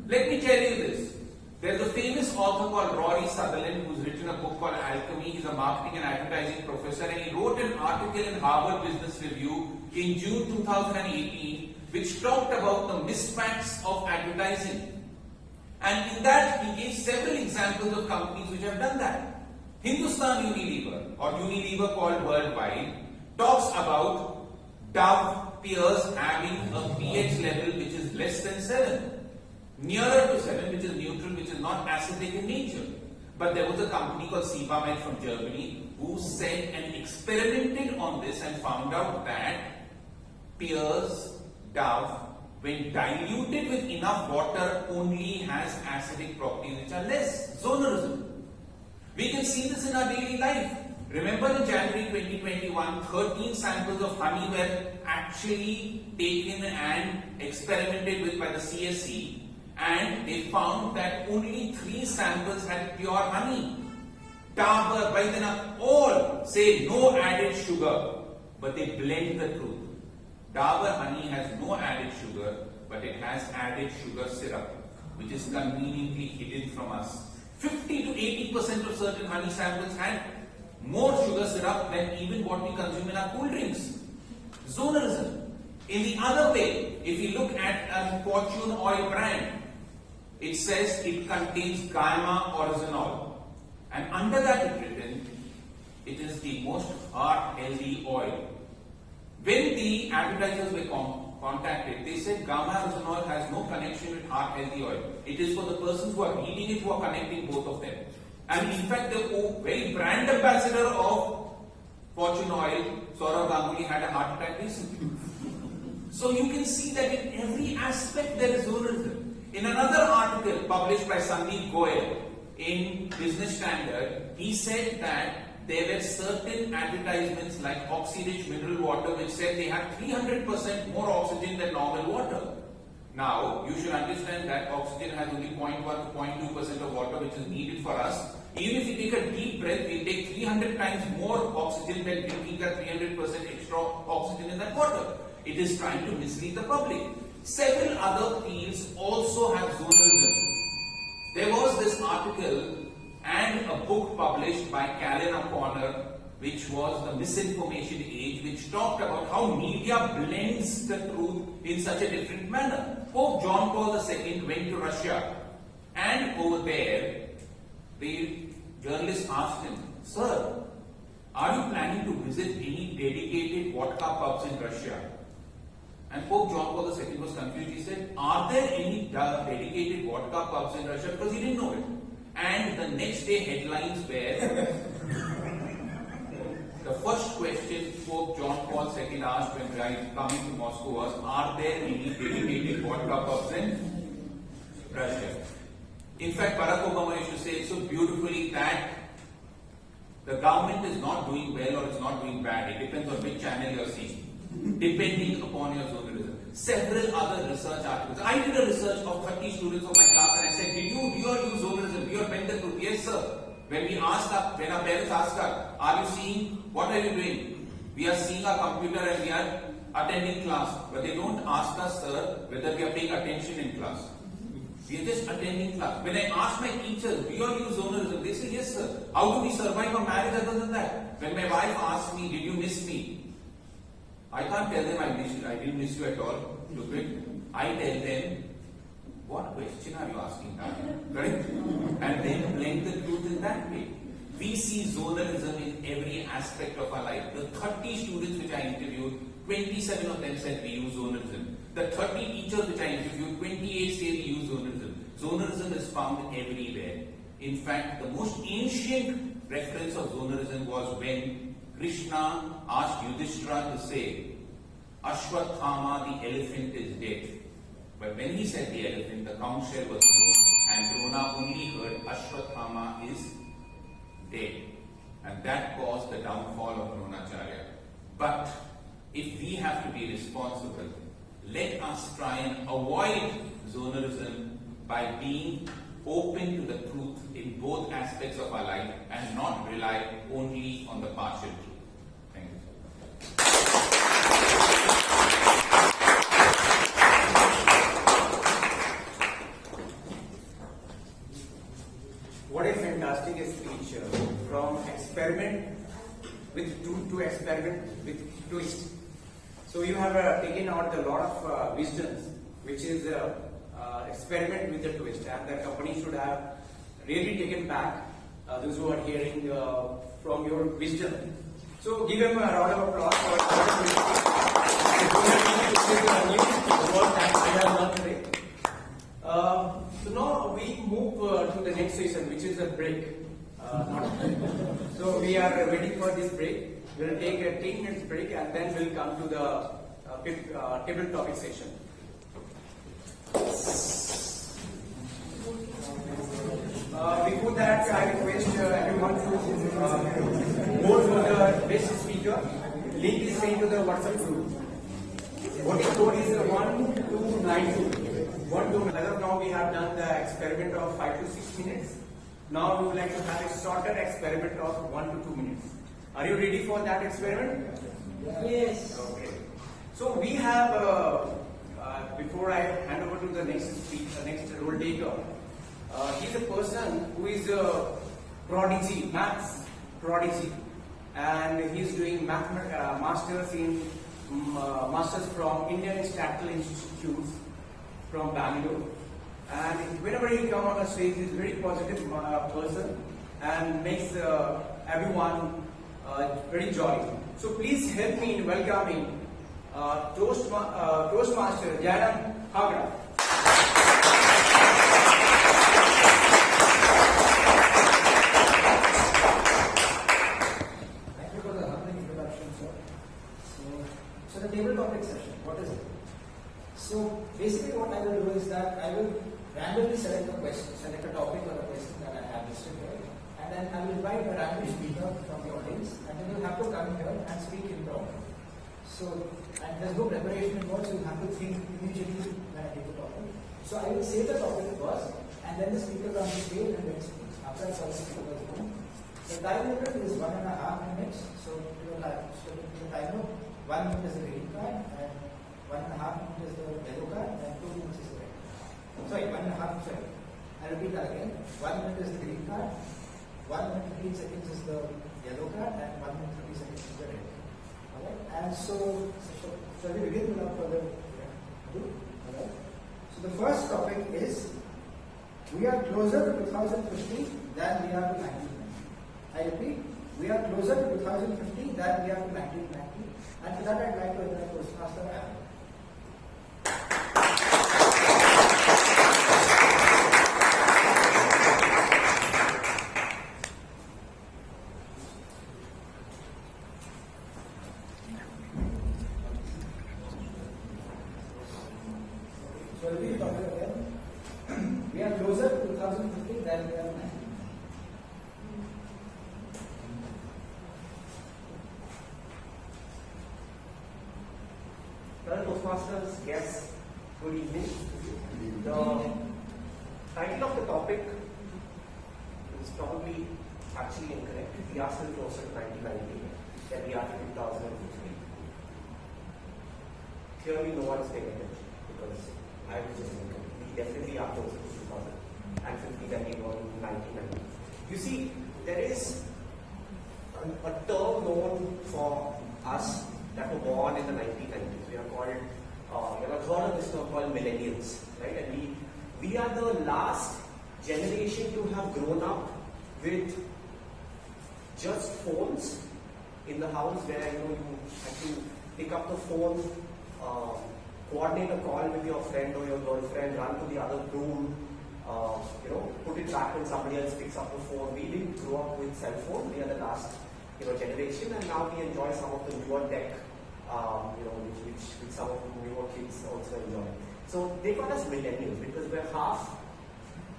Let me tell you this. There's a famous author called Rory Sutherland who's written a book called Alchemy. He's a marketing and advertising professor, and he wrote an article in Harvard Business Review in June 2018 which talked about the misfacts of advertising. And in that, he gave several examples of companies which have done that. Hindustan Unilever, or Unilever called worldwide, talks about Dove peers having a pH level which is less than 7. Nearer to 7, which is neutral, which is not acidic in nature. But there was a company called Sebamed from Germany who said and experimented on this and found out that Pears Dove, when diluted with enough water, only has acidic properties which are less. Zonerism. We can see this in our daily life. Remember in January 2021, 13 samples of honey were actually taken and experimented with by the CSE, and they found that only 3 samples had pure honey. Dabur, Vaidyanatha, all say no added sugar, but they blend the truth. Dabur honey has no added sugar, but it has added sugar syrup, which is conveniently hidden from us. 50 to 80% of certain honey samples had more sugar syrup than even what we consume in our cool drinks. Zonerism. In the other way, if you look at a Fortune oil brand, it says it contains gamma oryzanol, and under that it written, it is the most heart-healthy oil. When the advertisers were contacted, they said gamma oryzanol has no connection with heart-healthy oil. It is for the persons who are reading it who are connecting both of them. And in fact, the very brand ambassador of Fortune Oil, Saurav Ganguly, had a heart attack recently. So you can see that in every aspect there is zonerism. In another article published by Sandeep Goyal in Business Standard, he said that there were certain advertisements like oxy-rich mineral water which said they had 300% more oxygen than normal water. Now, you should understand that oxygen has only 0.1 to 0.2% of water which is needed for us. Even if you take a deep breath, we take 300 times more oxygen than drinking that 300% extra oxygen in that water. It is trying to mislead the public. Several other fields also have zonerism. There was this article and a book published by Callan O'Connor, which was The Misinformation Age, which talked about how media blends the truth in such a different manner. Pope John Paul II went to Russia, and over there, the journalist asked him, "Sir, are you planning to visit any dedicated vodka pubs in Russia?" And Pope John Paul II was confused. He said, "Are there any dedicated vodka pubs in Russia?" Because he didn't know it. And the next day headlines were, the first question Pope John Paul II asked when coming to Moscow was, "Are there any dedicated vodka pubs in Russia?" In fact, Barack Obama used to say so beautifully that the government is not doing well or it's not doing bad. It depends on which channel you are seeing, depending upon your zonerism. Several other research articles. I did a research of 30 students of my class and I said, "Did you use zonerism? Do you bend the truth?" "Yes, sir." When our parents asked us, "Are you seeing? What are you doing?" "We are seeing our computer and we are attending class." But they don't ask us, "Sir, whether we are paying attention in class." We are just attending class. When I ask my teachers, "Do you use zonerism?" They say, "Yes, sir." How do we survive a marriage other than that? When my wife asks me, "Did you miss me?" I can't tell them I didn't miss you at all. Look it. I tell them, "What question are you asking now?" Correct? And then blend the truth in that way. We see zonerism in every aspect of our life. The 30 students which I interviewed, 27 of them said we use zonerism. The 30 teachers which I interviewed, 28 say we use zonerism. Zonerism is found everywhere. In fact, the most ancient reference of zonerism was when Krishna asked Yudhishthira to say, "Ashwathama, the elephant, is dead." But when he said the elephant, the conch shell was blown, and Drona only heard Ashwathama is dead. And that caused the downfall of Dronacharya. But if we have to be responsible, let us try and avoid zonerism by being open to the truth in both aspects of our life and not rely only on the partial truth. Thank you. from experiment to experiment with twist. So you have taken out a lot of wisdoms, which is experiment with the twist, and the company should have really taken back those who are hearing from your wisdom. So give them a round of applause for what I have learned today. So now we move to the next session, which is a break. So we are waiting for this break. We will take a 10 minutes break and then we'll come to the table topic session. Before that, I request everyone to vote for the best speaker. Link is sent to the WhatsApp group. Voting code is 1292. As of now, we have done the experiment of 5 to 6 minutes. Now we would like to have a shorter experiment of 1 to 2 minutes. Are you ready for that experiment? Yes. Okay. So we have, before I hand over to the next speaker, next role taker, he's a person who is a prodigy, maths prodigy, and he's doing masters in masters from Indian Statistical Institutes from Bangalore. And whenever he comes on a stage, he's a very positive person and makes everyone very jolly. So please help me in welcoming Toastmaster Thakral. Thank you for the humbling introduction, sir. So the table topic session, what is it? So basically what I will do is that I will randomly select a question, select a topic or a question that I have listed here, and then I will invite a random speaker from the audience, and then you'll have to come here and speak in turn. So, and there's no preparation involved, so you have to think immediately when I take the topic. So I will say the topic first, and then the speaker comes to stage and then speaks. After I saw the speaker goes on. The time limit is 1.5 minutes, so you will have the timer. 1 minute is the green card, and 1.5 minutes is the yellow card, and 2 minutes is the red. Sorry, 1.5, sorry. I'll repeat that again. 1 minute is the green card, 1 minute 15 seconds is the yellow card, and 1 minute 30 seconds is the red. Alright, and so shall we begin without further ado? Alright. So the first topic is, we are closer to 2050 than we are to 1990. I repeat, we are closer to 2050 than we are to 1990. And for that, I'd like to invite Toastmaster Aaron. So I'll repeat the topic again. We are closer to 2050 than we are to 1990. Fellow Toastmasters, guests, good evening. The title of the topic is probably actually incorrect. We are still closer to 1990 than we are to 2003. Clearly, no one is paying attention because I was just thinking we definitely are closer to 2050 than we were in 1990. You see, there is a term known for us that were born in the 1990s. We are called, you have heard of this term called millennials, right? And we are the last generation to have grown up with just phones in the house where you have to pick up the phone, coordinate a call with your friend or your girlfriend, run to the other room, put it back when somebody else picks up the phone. We didn't grow up with cell phones. We are the last generation, and now we enjoy some of the newer tech, which some of the newer kids also enjoy. So they call us millennials because we're half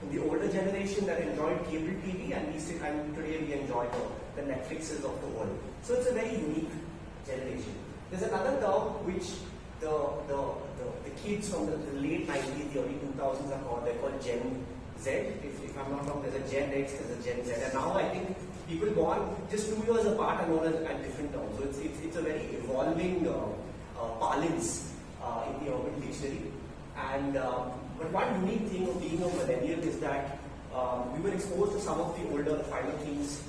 in the older generation that enjoyed cable TV, and today we enjoy the Netflixes of the world. So it's a very unique generation. There's another term which the kids from the late 90s, the early 2000s are called. They're called Gen Z. If I'm not wrong, there's a Gen X, there's a Gen Z, and now I think people born just 2 years apart are known as at different terms. So it's a very evolving parlance in the urban dictionary. And but one unique thing of being a millennial is that we were exposed to some of the older, finer things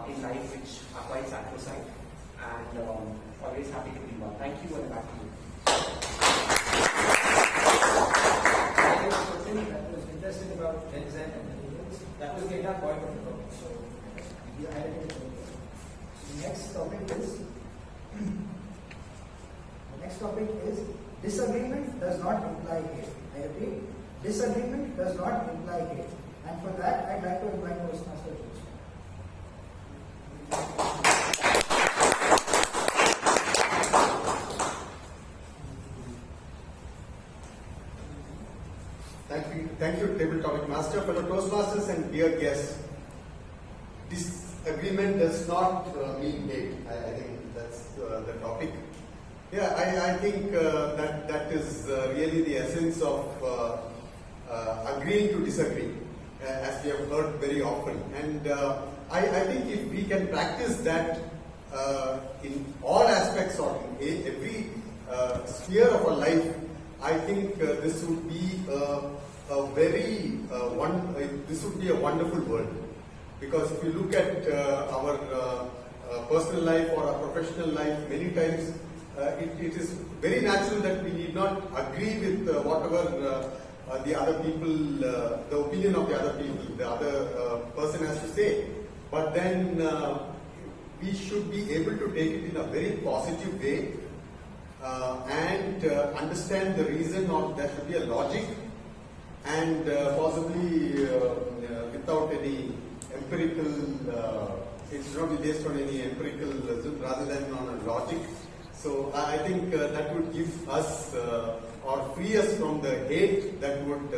in life which are quite sacrosanct, and always happy to be one. Thank you, and back to you. That was interesting about Gen Z and millennials. That was the entire point of the book. So we highlighted it. So next topic is disagreement does not imply hate. I repeat, disagreement does not imply hate. And for that, I'd like to invite Toastmaster Joseph. Thank you, Table Topic Master. Fellow Toastmasters and dear guests, disagreement does not mean hate. I think that's the topic. Yeah, I think that is really the essence of agreeing to disagree, as we have heard very often. And I think if we can practice that in all aspects or in every sphere of our life, I think this would be this would be a wonderful world. Because if you look at our personal life or our professional life, many times it is very natural that we need not agree with whatever the other people, the opinion of the other people, the other person has to say. But then we should be able to take it in a very positive way and understand the reason, or there should be a logic, and possibly without any empirical, it should not be based on any empirical rather than on a logic. So I think that would give us or free us from the hate that would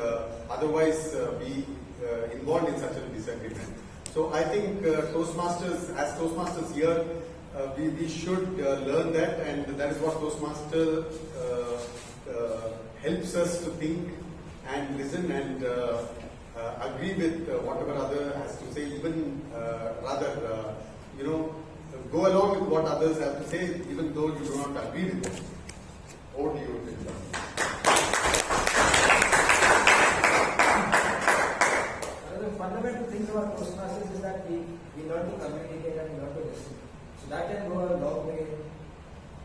otherwise be involved in such a disagreement. So I think Toastmasters, as Toastmasters here, we should learn that, and that is what Toastmaster helps us to think and listen and agree with whatever other has to say, even rather, go along with what others have to say, even though you do not agree with them. Over to you, Vinta. One of the fundamental things about Toastmasters is that we learn to communicate and we learn to listen. So that can go a long way in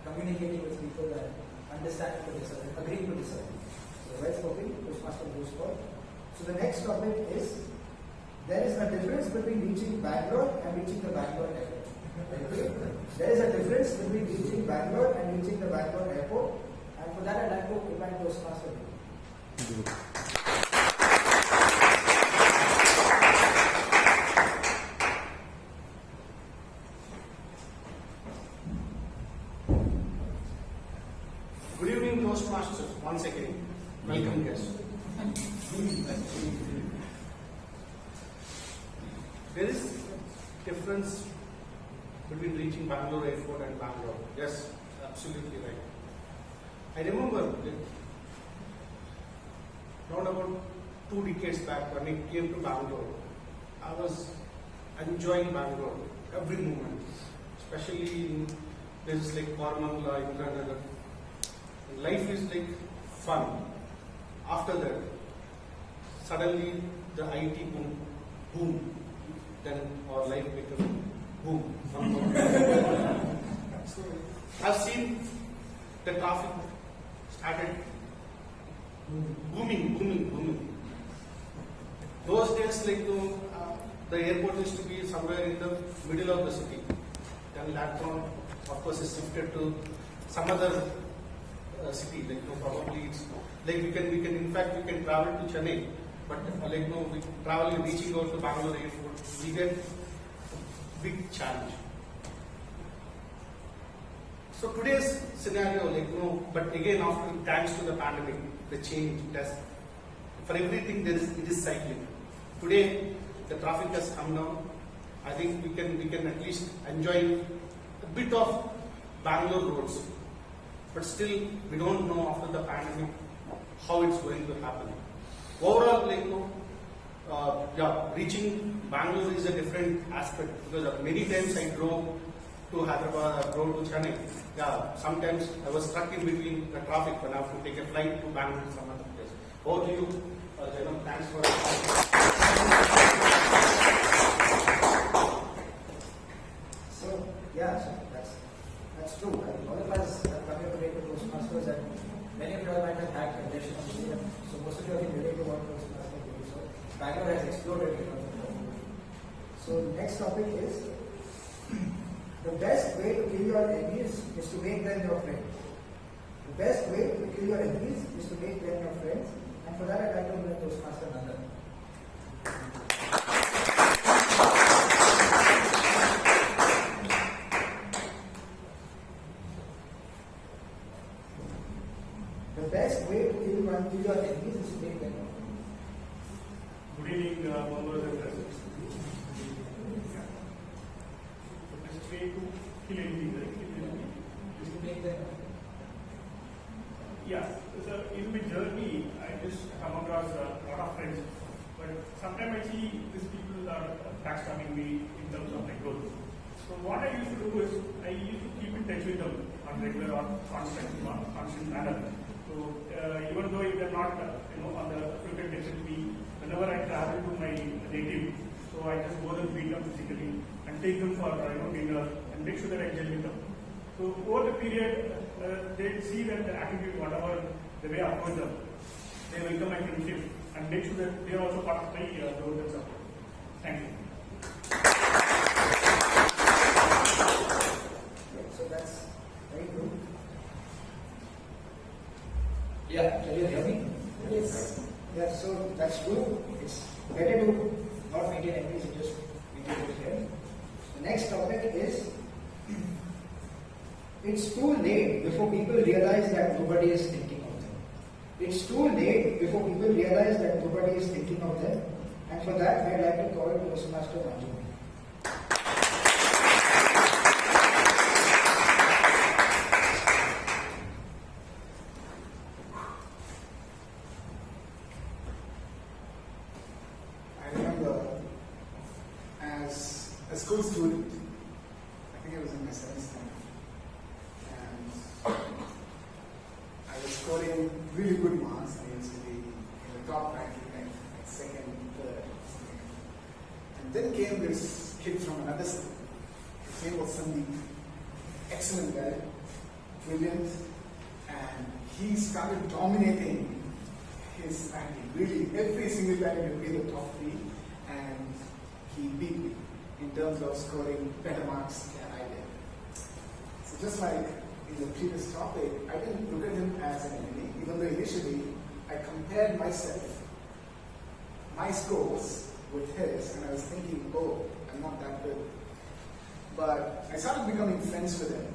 communicating with people and understanding to disagree, agreeing to disagree. So well spoken, Toastmaster goes for. So the next topic is, there is a difference between reaching Bangalore and reaching the Bangalore airport. There is a difference between reaching Bangalore and reaching the Bangalore airport, and for that I'd like to invite Toastmaster. Good evening, Toastmasters. Once again, welcome guests. There is difference between reaching Bangalore airport and Bangalore. Yes, absolutely right. I remember around about 2 decades back when I came to Bangalore, I was enjoying Bangalore every moment, especially in places like Koramangala, Indranagar. Life is like fun. After that, suddenly the IT boom, then our life becomes boom. So I've seen the traffic started booming. Those days, the airport used to be somewhere in the middle of the city. Then later on, of course, is shifted to some other city. Probably it's we can travel to Chennai, but we travel reaching out to Bangalore airport, we get a big challenge. So today's scenario, but again, after thanks to the pandemic, the change, for everything it is cycling. Today, the traffic has come down. I think we can at least enjoy a bit of Bangalore roads, but still we don't know after the pandemic how it's going to happen. Overall, reaching Bangalore is a different aspect, because many times I drove to Hyderabad, I drove to Chennai. Sometimes I was stuck in between the traffic when I have to take a flight to Bangalore or some other place. Over to you, thanks for. Yeah, so that's true. Right? All of us have come here today to Toastmasters, and many of you all might have had conditions. So most of you have been related to what Toastmasters do. So Bangalore has exploded because of that. So next topic is the best way to kill your enemies is to make them your friends. The best way to kill your enemies is to make them your friends, and for that I'd like to invite Toastmaster Nanda. The best way to kill your enemies is to make them your friends. Good evening, members and guests. The best way to kill anything, right? Is to make them. Yeah, so in my journey, I just come across a lot of friends, but sometimes I see these people are backstabbing me in terms of my growth. So what I used to do is, I used to keep in touch with them on regular or constant manner. So even though if they're not, on the frequent touch with me, whenever I travel to my native, so I just go and meet them physically and take them for dinner and make sure that I gel with them. So over the period, they see that the attitude, whatever the way I approach them, they welcome my friendship and make sure that they are also part of my growth and support. Thank you. So that's very good. Yeah, can you hear me? Yes. Yeah, so that's true. It's better to not maintain enemies and just maintain it here. The next topic is it's too late before people realize that nobody is thinking of them. It's too late before people realize that nobody is thinking of them. And for that, I'd like to call Toastmaster Manwani. I remember as a school student, I think I was in my 7th standard, and I was scoring really good marks. I used to be in the top ranking, like second, third, something. And then came this kid from another school. His name was Sandeep. Excellent guy, brilliant, and he started dominating his ranking. Really, every single time he would be in the top 3, and he beat me in terms of scoring better marks than I did. So just like in the previous topic, I didn't look at him as an enemy, even though initially I compared myself, my scores with his, and I was thinking, oh, I'm not that good. But I started becoming friends with him,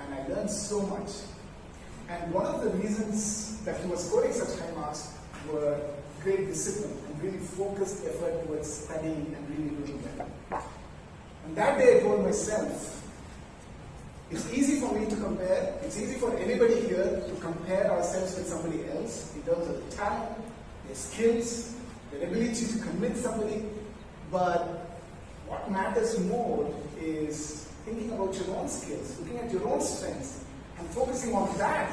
and I learned so much. And one of the reasons that he was scoring such high marks were great discipline and really focused effort towards studying and really doing well. And that day I told myself, it's easy for me to compare, it's easy for anybody here to compare ourselves with somebody else in terms of the talent, their skills, their ability to convince somebody, but what matters more is thinking about your own skills, looking at your own strengths, and focusing on that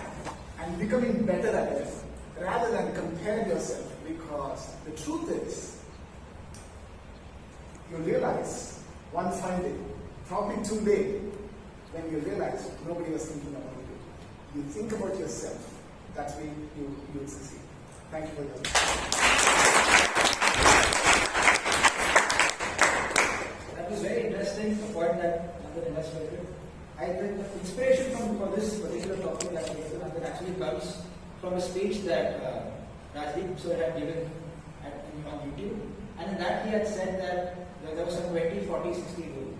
and becoming better at it, rather than compare yourself, because the truth is, you'll realize one fine day, probably too late, when you realize nobody was thinking about you. You think about yourself, that's when you will succeed. Thank you for your That was very interesting, the point that Nandan illustrated. I think the inspiration for this particular topic that actually comes from a speech that Rajdeep sir had given on YouTube. And in that he had said that there was a 20, 40, 60 rule.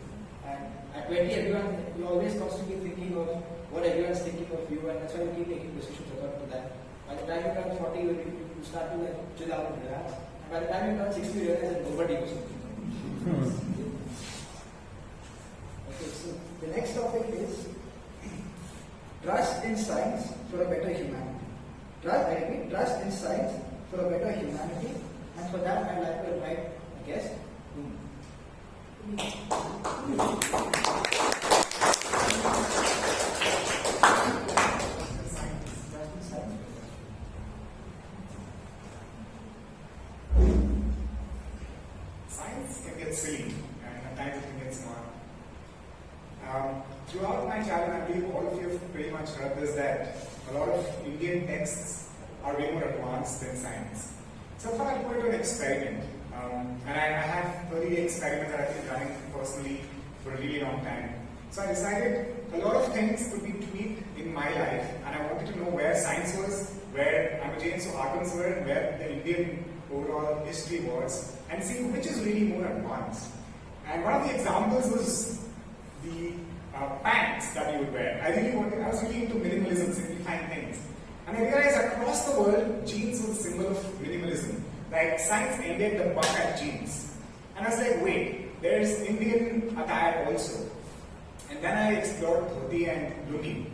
And at 20, everyone, you're always constantly thinking of what everyone's thinking of you, and that's why you keep taking decisions according to that. By the time you turn 40, you start to chill out and relax. And by the time you turn 60, you realize that nobody was thinking of you. Okay, so the next topic is trust in science for a better humanity. Trust in science for a better humanity. And for that, I'd like to invite a guest. Science can get silly, and at times it can get smart. Throughout my childhood, I believe all of you have pretty much heard this, that a lot of Indian texts are way more advanced than science. So I thought I'd put it to an experiment. And I have 30 experiments that I've been running personally for a really long time. So I decided a lot of things could be tweaked in my life, and I wanted to know where science was, where Amajains or atoms were, and where the Indian overall history was, and see which is really more advanced. And one of the examples was the pants that you would wear. I was really into minimalism, simplifying things. And I realized across the world, jeans was a symbol of minimalism. Like science ended the buck at jeans. And I was like, wait, there's Indian attire also. And then I explored dhoti and lungi.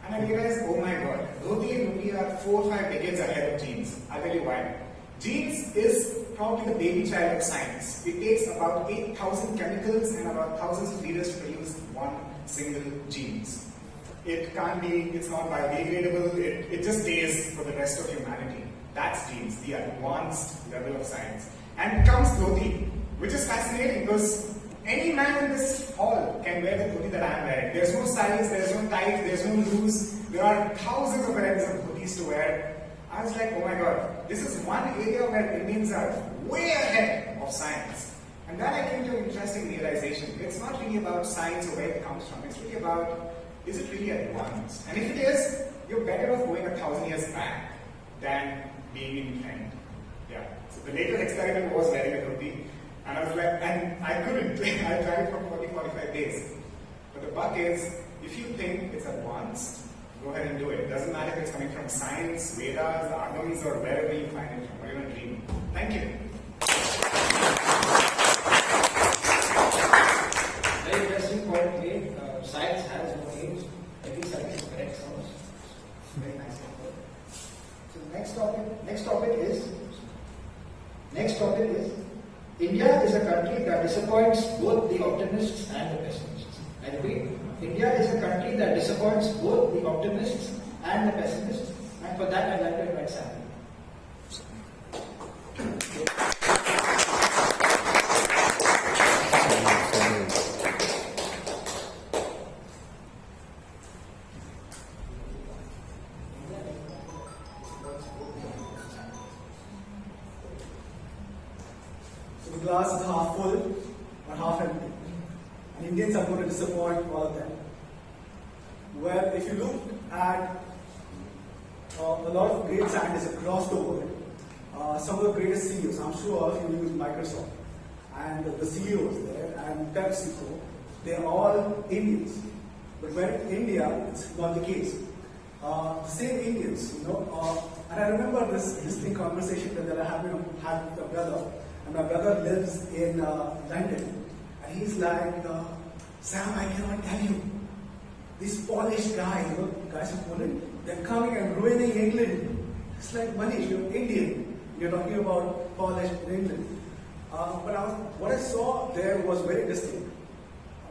And I realized, oh my god, dhoti and lungi are 4 or 5 decades ahead of jeans. I'll tell you why. Jeans is probably the baby child of science. It takes about 8,000 chemicals and about thousands of liters to produce one single jeans. It can't be, it's not biodegradable, it just stays for the rest of humanity. That's jeans, the advanced level of science. And comes dhoti, which is fascinating because any man in this hall can wear the dhoti that I am wearing. There's no size, there's no tight, there's no loose. There are thousands of varieties of dhotis to wear. I was like, oh my god, this is one area where Indians are way ahead of science. And then I came to an interesting realization. It's not really about science or where it comes from. It's really about, is it really advanced? And if it is, you're better off going 1,000 years back than being in trend. Yeah. So the latest experiment was wearing a dhoti. And I was like, and I couldn't. I tried for 40-45 days. But the bug is, if you think it's advanced, go ahead and do it. It doesn't matter if it's coming from science, Vedas, Agams, or wherever you find it from, or even dream. Thank you. Very interesting point made. Science has no age. Every science is correct. Sounds very nice. So next topic is India is a country that disappoints both the optimists and the pessimists. I repeat, India is a country that disappoints both the optimists and the pessimists, and for that I'd like to invite Sam. So the glass is half full or half empty. And Indians are going to disappoint all of them. Well, if you look at a lot of great scientists across the world, some of the greatest CEOs, I'm sure all of you use Microsoft, and the CEOs there, and PepsiCo, they're all Indians. But when in India, it's not the case. Same Indians, and I remember this listening conversation that I had with my brother, and my brother lives in London, and he's like, Sam, I cannot tell you, these polished guys, guys from Poland, they're coming and ruining England. It's like, Manish, you're Indian, you're talking about polished in England. But what I saw there was very distinct.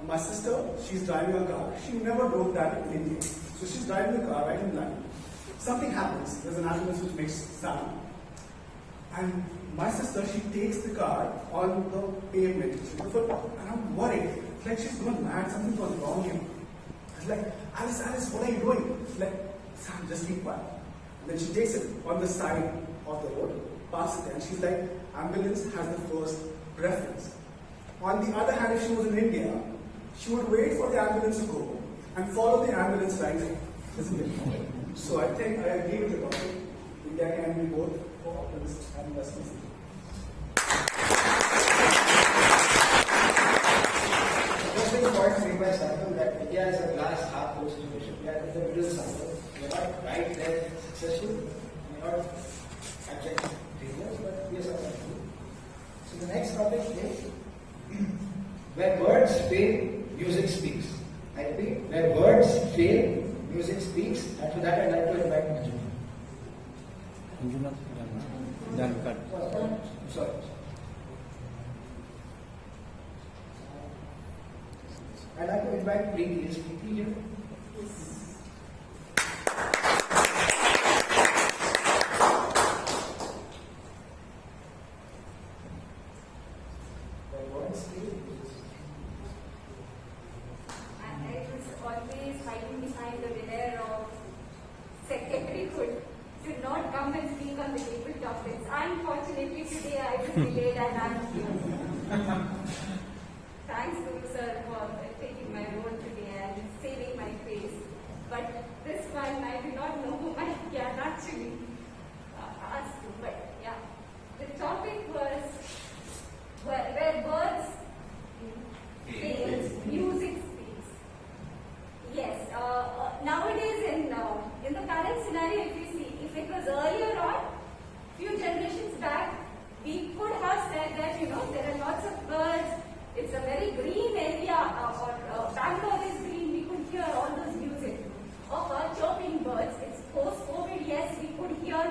My sister, she's driving a car. She never drove that in India. So she's driving a car right in line. Something happens. There's an ambulance which makes sound. And my sister, she takes the car on the pavement. And I'm worried. It's like she's gone mad. Something was wrong here. I was like, Alice, what are you doing? She's like, Sam, just keep quiet. And then she takes it on the side of the road, parks it there, and she's like, ambulance has the first preference. On the other hand, if she was in India, she would wait for the ambulance to go and follow the ambulance right there. Isn't it? So I think I agree with the topic. India can be both for optimists and pessimists. Interesting point made by Sakshi that India is a glass half full situation. We are in the middle somewhere. We are not right there successful. We are not abject failures, but we are somewhere. So the next topic is where words fail, music speaks. I repeat, where words fail, music speaks. And for that I'd like to invite Manju. Sorry. I'd like to invite Preeti. Is Preeti here? behind the veneer of secretaryhood to not come and speak on the table topics. Unfortunately, today I was delayed and I'm here. Thanks, Guru sir, for taking my role today and saving my face. But this one, I do not know whom I can actually ask to. But yeah, the topic was where words fails, music speaks. Yes, nowadays in the current scenario, if you see, if it was earlier on, few generations back, we could have said that there are lots of birds. It's a very green area, or Bangalore is green. We could hear all those music of chirping birds. It's post-COVID. Yes, we could hear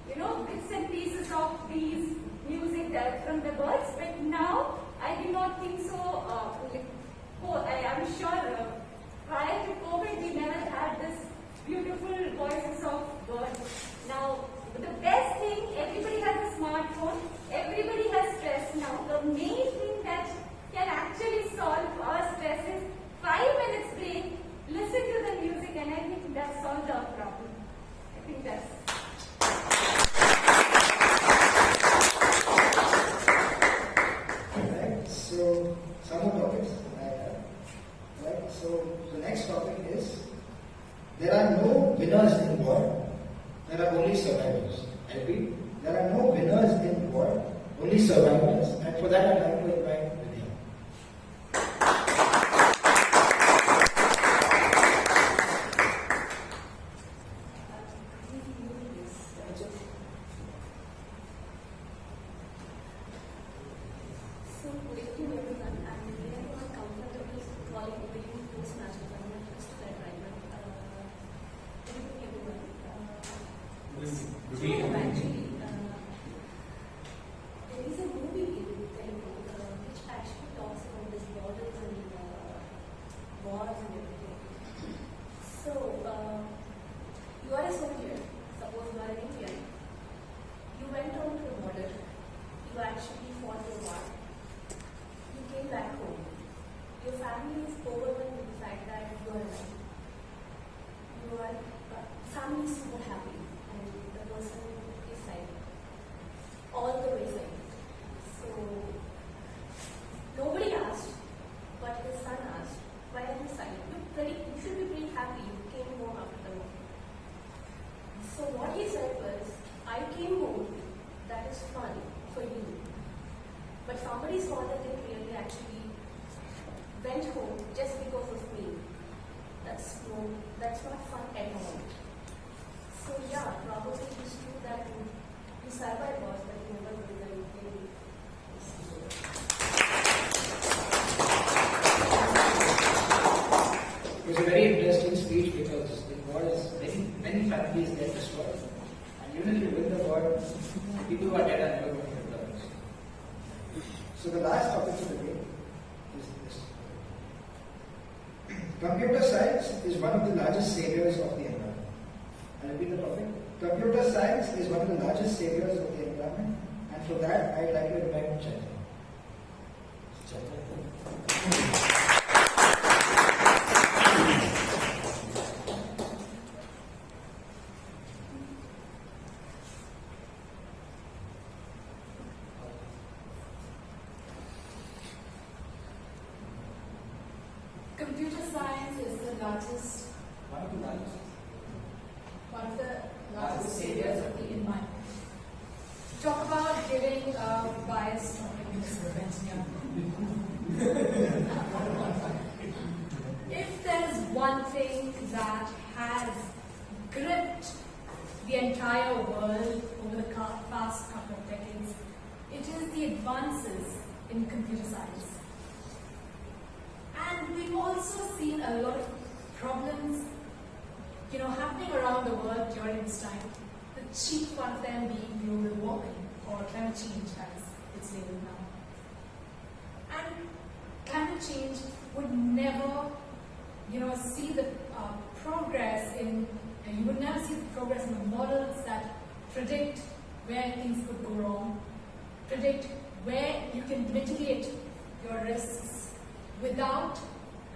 bits and pieces of these music from the birds. But now I do not think so. I am sure prior to COVID we never had this beautiful voices of birds. Now the best thing, everybody has a smartphone. Everybody has stress now. The main thing that can actually solve our stress is 5 minutes break, listen to the music, and I think that solves our problem. I think that's. Right, so some more topics I have. Right, so the next topic is there are no winners in war, there are only survivors. I repeat, there are no winners in war, only survivors, and for that I'd like to invite Vidya. So, good evening everyone. I'm really not comfortable calling being Toastmaster. I'm not used to that right now. Good evening everyone. Actually, there is a movie in Telugu which actually talks about this borders and wars and everything. So, you are a soldier. Suppose you are an Indian. You went on to the border. You actually fought the war. You came back home. Your family is overwhelmed with the fact that you are alive. Your family is super happy, and the person is silent. All the way silent. So, nobody asked, but his son asked, why are you silent? You should be pretty happy. You came home after the war. So, what he said was, I came home. That is fun for you. But somebody's father didn't really actually went home just because of me. That's not fun at all. So yeah, probably it's true that you survive wars, but you never do anything. It was a very interesting speech because it was many families get destroyed. And even if you win the war, people who are dead are never going to return. So the last topic of the day is this. Computer science is one of the largest saviors of the environment. I'll repeat the topic. Computer science is one of the largest saviors of the environment, and for that I'd like to invite Chaitanya. Computer science is the largest, one of the largest saviors of the environment. Talk about giving a biased topic in this event here. If there is one thing that has gripped the entire world over the past couple of decades, it is the advances in computer science. And we've also seen a lot of problems, happening around the world during this time. The chief one of them being global warming, or climate change as it's labeled now. And climate change would never, see the progress in, you would never see the progress in the models that predict where things could go wrong, predict where you can mitigate your risks without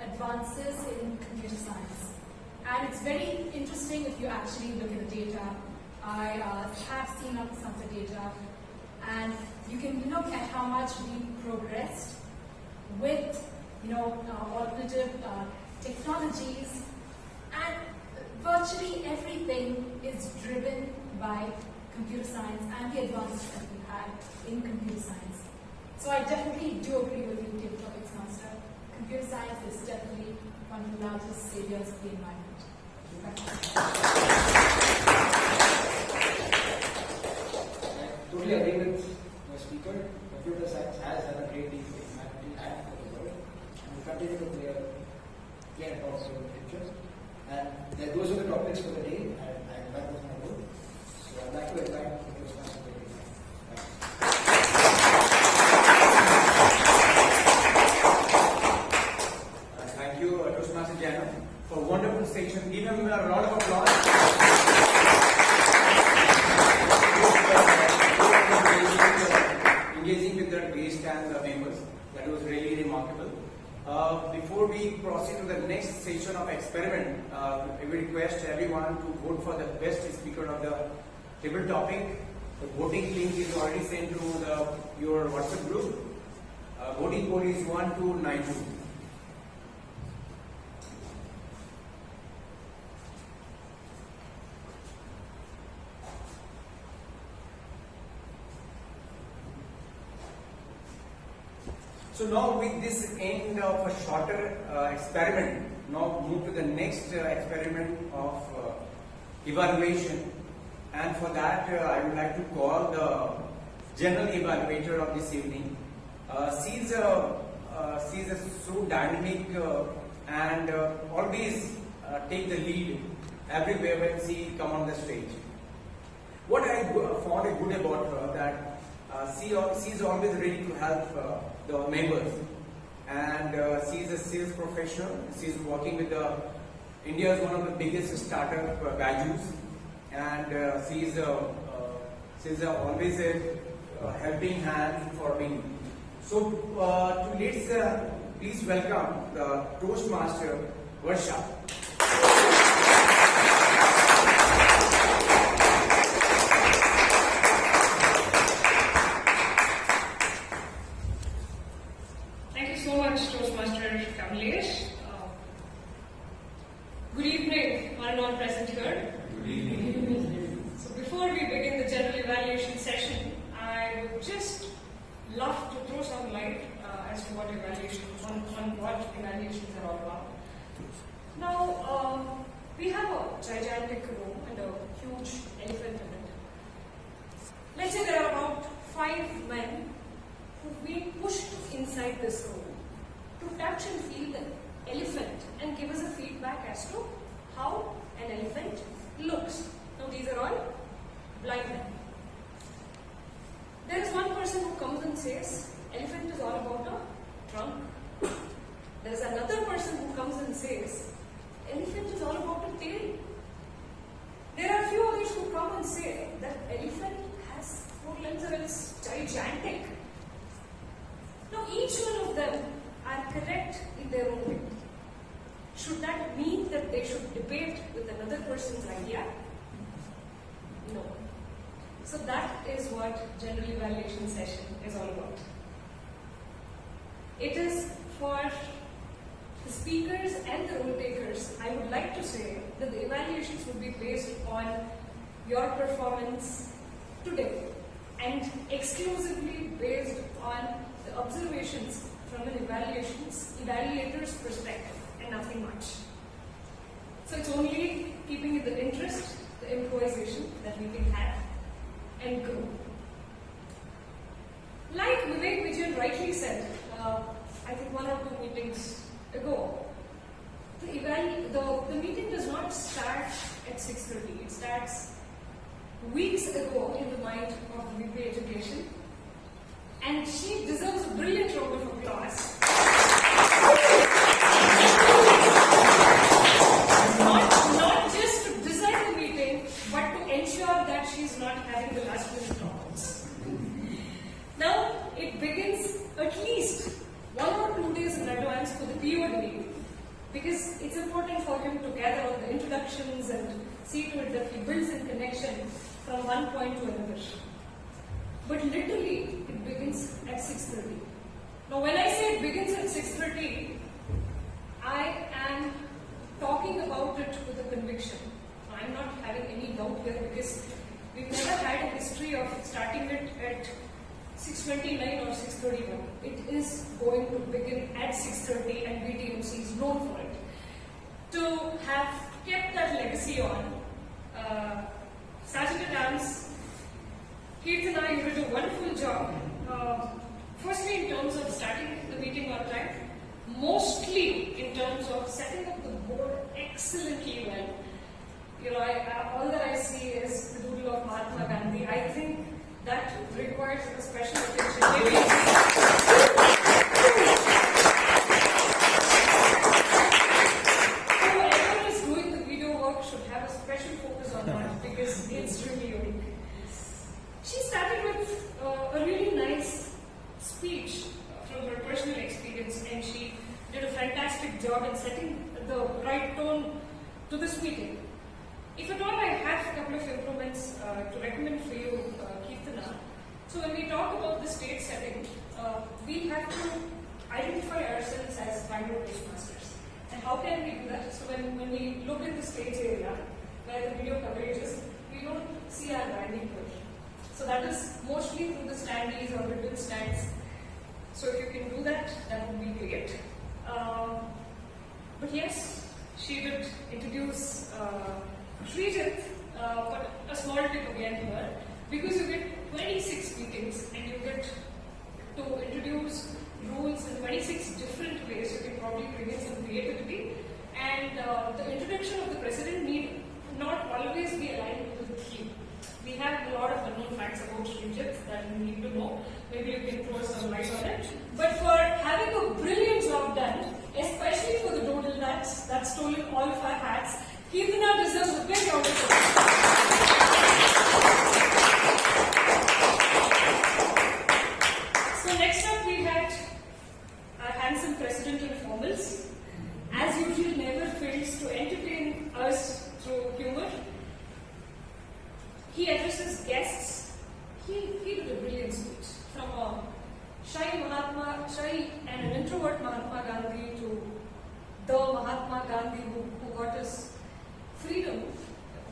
advances in computer science. And it's very interesting if you actually look at the data. I have seen up some of the data, and you can look at how much we progressed with alternative technologies, and virtually everything is driven by computer science and the advances that we had in computer science. So I definitely do agree with you, Table Topics Master. Computer science is definitely one of the largest saviors of the environment. Thank you. I totally agree with the speaker. Computer science has done a great deal for humanity and for the world, and will continue to play a powerful role in the future. And those are the topics for the day, and I'm back with my work. So I'd like to invite the Toastmaster to the day. Thank you, Toastmaster Jano, for a wonderful session. Give him a round of applause. Engaging with the guests and the members. That was really remarkable. Before we proceed to the next session of experiment, I will request everyone to vote for the best speaker of the table topic. The voting link is already sent to your WhatsApp group. Voting code is 1292. So now with this end of a shorter experiment, now move to the next experiment of evaluation. And for that I would like to call the general evaluator of this evening. She's so dynamic and always take the lead everywhere when she come on the stage. What I found good about her that she's always ready to help the members, and she's a sales professional. She's working with India's one of the biggest startup values, and she's always a helping hand for me. So let's please welcome the Toastmaster Varsha. Good evening, one and all present here. Good evening. So before we begin the general evaluation session, I would just love to throw some light as to what evaluations are all about. Now, we have a gigantic room and a huge elephant in it. Let's say there are about 5 men who've been pushed inside this room to touch and feel the elephant and give us a feedback as to how an elephant looks. Now these are all blind men. There is one person who comes and says, elephant is all about a trunk. There is another person who comes and says, elephant is all about a tail. There are a few others who come and say that elephant has 4 limbs and it's gigantic. Now each one of them are correct in their own way. Should that mean that they should debate with another person's idea? No. So that is what general evaluation session is all about. It is for the speakers and the role takers. I would like to say that the evaluations would be based on your performance today and exclusively based on the observations from an evaluator's perspective and nothing much. So it's only keeping in the interest, the improvisation that we can have and grow. Like Vivek Vijayan rightly said, I think 1 or 2 meetings ago, the meeting does not start at 6:30. It starts weeks ago in the mind of the VP Education, and she deserves a brilliant round of applause. Not just to design the meeting, but to ensure that she's not having the last minute problems. Now, it begins at least 1 or 2 days in advance for the PO meeting. because it's important for him to gather all the introductions and see to it that he builds a connection from one point to another. But literally, it begins at 6:30. Now, when I say it begins at 6:30, I am talking about it with a conviction. I'm not having any doubt here because we've never had a history of starting it at 6:29 or 6:31. It is going to begin at 6:30 and BTMC is known for it. To have kept that legacy on, Saturday Dance, Kirtana, you did a wonderful job. Firstly, in terms of starting the meeting on time, mostly in terms of setting up the board excellently well. You know, all that I see is the doodle of Mahatma Gandhi. I think that requires a special attention. Maybe whoever is doing the video work should have a special focus on that because it's really unique. She started with a really nice speech from her personal experience, and she did a fantastic job in setting the right tone to this meeting. If at all, I have a couple of improvements to recommend for you, Kirtana. So when we talk about the stage setting, we have to identify ourselves as Bangalore Toastmasters. And how can we do that? So when we look at the stage area, where the video coverage is, we don't see our branding here. So that is mostly through the standees or ribbon stands. So if you can do that, that would be great. But yes, she did introduce Srijit, but a small tip again here, because you get 26 meetings and you get to introduce rules in 26 different ways, you can probably bring in some creativity. And the introduction of the president need not always be aligned with the theme. We have a lot of unknown facts about Srijit that we need to know. Maybe you can throw some light on it. But for having a brilliant job done, especially for the doodle that's stolen all of our hats, Kirtana deserves a big round of applause. So next up we had our handsome president in formals. As usual, never fails to entertain us through humor. He addresses guests. He did a brilliant speech. From a shy and an introvert Mahatma Gandhi to the Mahatma Gandhi who got his freedom.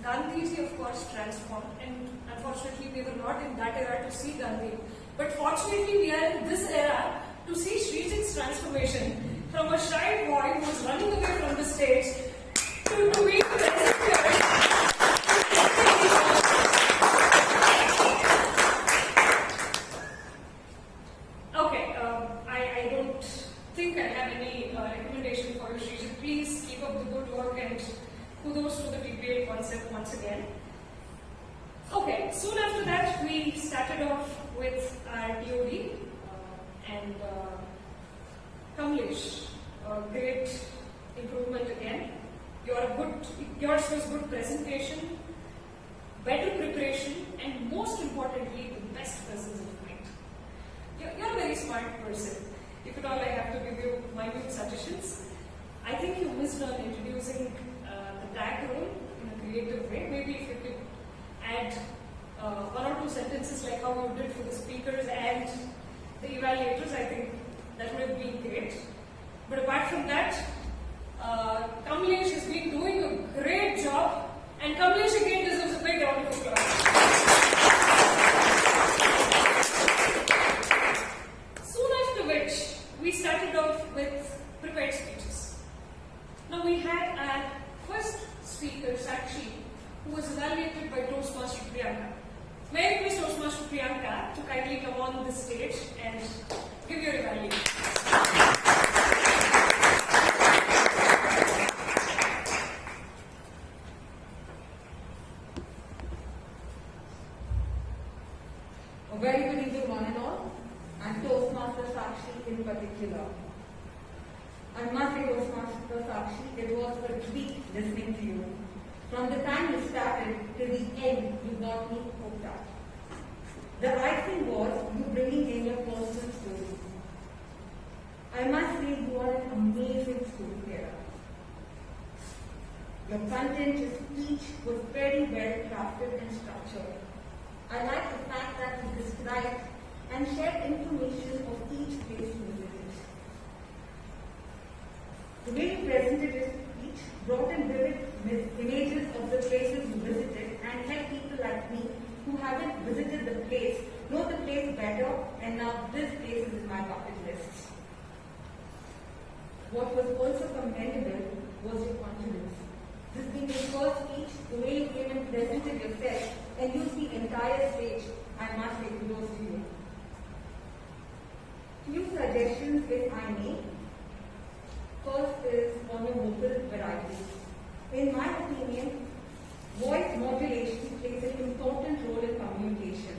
Gandhiji, of course, transformed, and unfortunately we were not in that era to see Gandhi. But fortunately we are in this era to see Srijit's transformation from a shy boy who was running away from the stage to being president. Okay, I don't think I have any recommendation for you, Srijit. Please keep up the good work and kudos to the TPA concept once again. Okay, soon after that we started off with our DOD and Kamlesh, great improvement again. Yours was good presentation, better preparation, and most importantly, the best presence of mind. You're a very smart person. If at all I have to give you minute suggestions, I think you missed on introducing the tag role in a creative way. Maybe if you could add one or two sentences like how you did for the speakers and the evaluators, I think that would have been great. But apart from that, Kamlesh has been doing a great job, and Kamlesh again deserves a big round of applause. Soon after which, we started off with prepared speeches. Now we had our first speaker, Sakshi, who was evaluated by Toastmaster Priyanka. May I request Toastmaster Priyanka to kindly come on this stage and give your evaluation. A very good evening, one and all, and Toastmaster Sakshi in particular. I must say, Toastmaster Sakshi, it was a treat listening to you. From the time you started till the end, you got me hooked up. The icing was you bringing in your personal story. I must say, you are an amazing storyteller. Your content, your speech was very well crafted and structured. I like the fact that you described and shared information of each place you visited. The way you presented your speech brought in vivid images of the places you visited and helped people like me who haven't visited the place know the place better, and now this place is in my bucket list. What was also commendable was your confidence. This being your first speech, the way you came and presented yourself and used the entire stage, I must say kudos to you. Few suggestions if I may. First is on your vocal variety. In my opinion, voice modulation plays an important role in communication.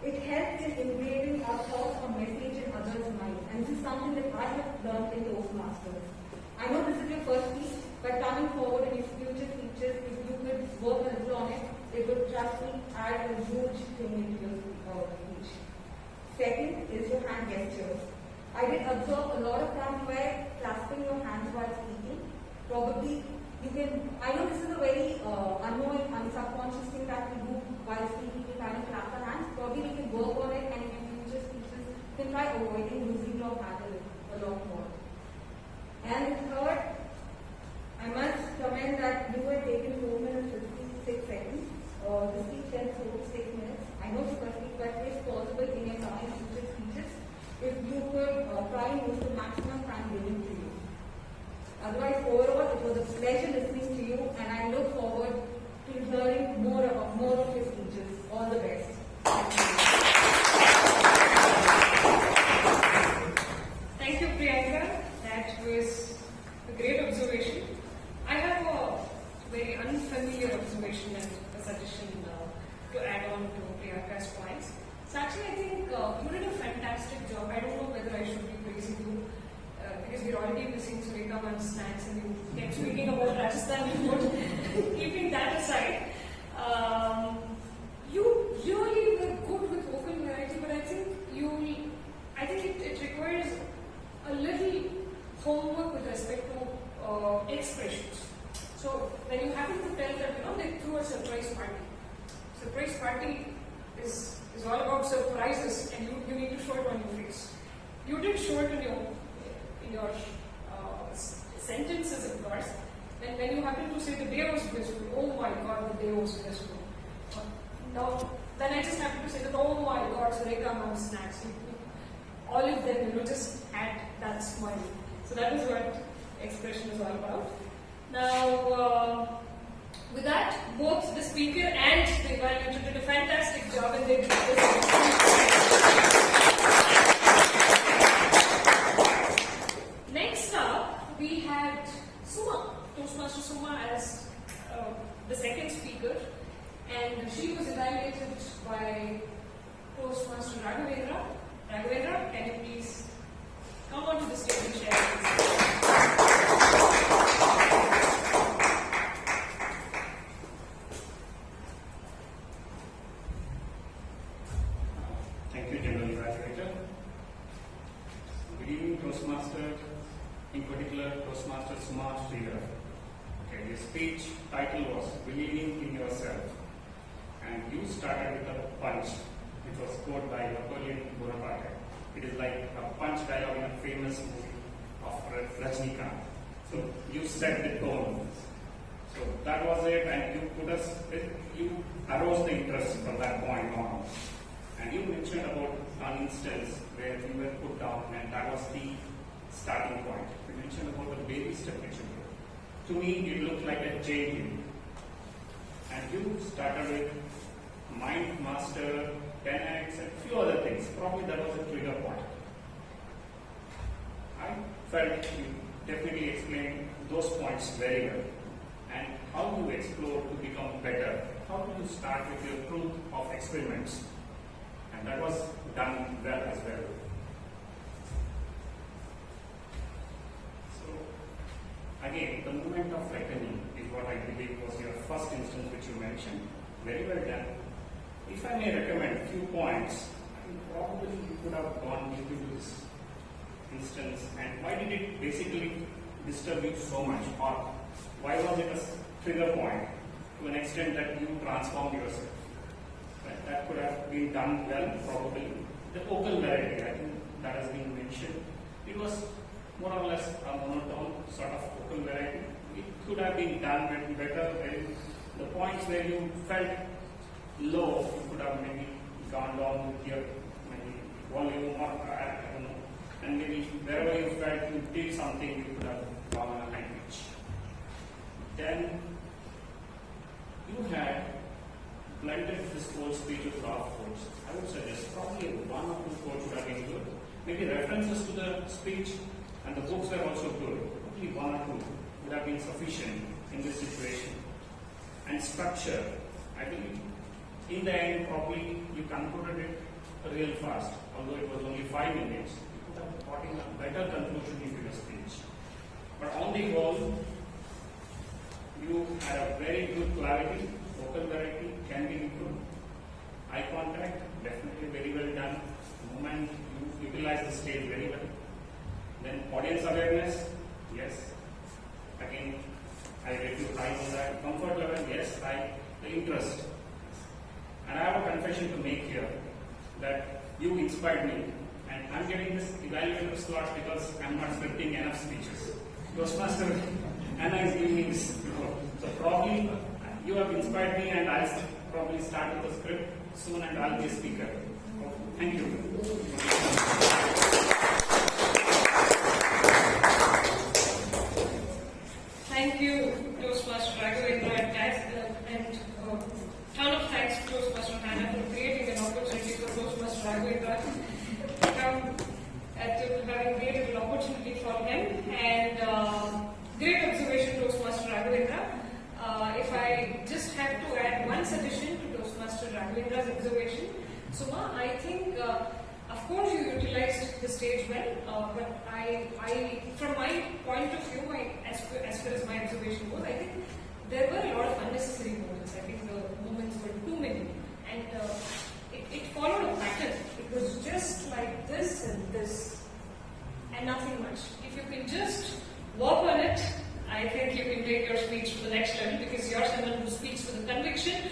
It helps in engraving our thoughts or message in others' minds, and this is something that I have learned in Toastmasters. I know this is your first speech, but coming forward in your future features, if you could work a little on it, it would, trust me, add a huge thing into your speech. Second is your hand gestures. I did observe a lot of times where clasping your hands while speaking, probably you can, I know this is a very unknown and subconscious thing that we do while speaking, we kind of clap our hands. Probably we can work on it, and in future speeches, you can try avoiding using your hand a lot more. And third, I must commend that you were taken 4 minutes 56 seconds. The speech ends 46 minutes. I know it's perfect, but if possible in your coming future speeches, if you could try and use the maximum time given to you. Otherwise, overall, it was a pleasure listening to you, and I look forward to hearing more of your speeches. All the best. Thank you, Priyanka. That was a great observation. I have a very unfamiliar observation and a suggestion to add on to Priyanka's points. Sakshi, I think you did a fantastic job. I don't know whether I should be praising you because we're already missing Sureka and snacks, and you kept speaking about Rajasthan food. Keeping that aside, you really were good with vocal variety, but I think it requires a little homework with respect to expressions. So when you happen to tell that, they threw a surprise party. Surprise party is all about surprises, and you need to show it on your face. You did show it in your sentences, of course. And when you happen to say the day was blissful, oh my God, the day was blissful. Now, then I just happen to say that, oh my God, Sureka Mom's snacks. All of them, just had that smile. So that is what expression is all about. Now, with that, both the speaker and the evaluator did a fantastic job, and they did this. Next up, we had Suma, Toastmaster Suma as the second speaker, and she was evaluated by Toastmaster Raghavendra. Raghavendra, can you please come onto the stage and share this? Thank you, General Evaluator. Good evening, Toastmaster, in particular, Toastmaster Suma S. Okay, your speech title was Believing in Yourself, and you started with a punch, which was quoted by Napoleon Bonaparte. It is like a punch dialogue in a famous movie of Rajnikant. So you set the tone. So that was it, and you aroused the interest from that point on. And you mentioned about an instance where you were put down, and that was the starting point. You mentioned about the baby step which you did. To me, it looked like a chain. And you started with Mind Master, 10x, and a few other things. Probably that was a trigger point. I felt you definitely explained those points very well. And how you explore to become better. How do you start with your truth of experiments? And that was done well as well. So, again, the moment of reckoning is what I believe was your first instance which you mentioned. Very well done. If I may recommend a few points, I think probably you could have gone into this instance, and why did it basically disturbed you so much, or why was it a trigger point to an extent that you transformed yourself? Right? That could have been done well, probably. The vocal variety, I think that has been mentioned. It was more or less a monotone sort of vocal variety. It could have been done better. The points where you felt low, you could have maybe gone down with your maybe volume, or I don't know. And maybe wherever you felt you did something, you could have gone on a high pitch. Then you had blended this whole speech with a lot of quotes. I would suggest probably 1 or 2 quotes would have been good. Maybe references to the speech and the books were also good. Probably 1 or 2 would have been sufficient in this situation. And structure, I believe, in the end, probably you concluded it real fast. Although it was only 5 minutes, you could have brought in a better conclusion into your speech. But on the whole, you had a very good clarity. Vocal variety can be improved. Eye contact, definitely very well done. The moment you utilize the stage very well. Then audience awareness, yes. Again, I rate you high on that. Comfort level, yes, high. The interest. And I have a confession to make here that you inspired me. And I'm getting this evaluator slot because I'm not scripting enough speeches. Toastmaster Anna is giving me this. So probably you have inspired me, and I'll probably start with the script soon, and I'll be a speaker. Thank you. Thank you, Toastmaster Raghavendra, and ton of thanks to Toastmaster Hannah for creating an opportunity for Toastmaster Raghavendra to come to having created an opportunity for him. And great observation, Toastmaster Raghavendra. If I just have to add one suggestion to Toastmaster Raghavendra's observation, Suma, I think, of course, you utilized the stage well, but I, from my point of view, as far as my observation goes, I think there were a lot of unnecessary moments. I think the moments were too many, and it followed a pattern. It was just like this and this, and nothing much. If you can just work on it, I think you can take your speech to the next level, because you're someone who speaks with a conviction.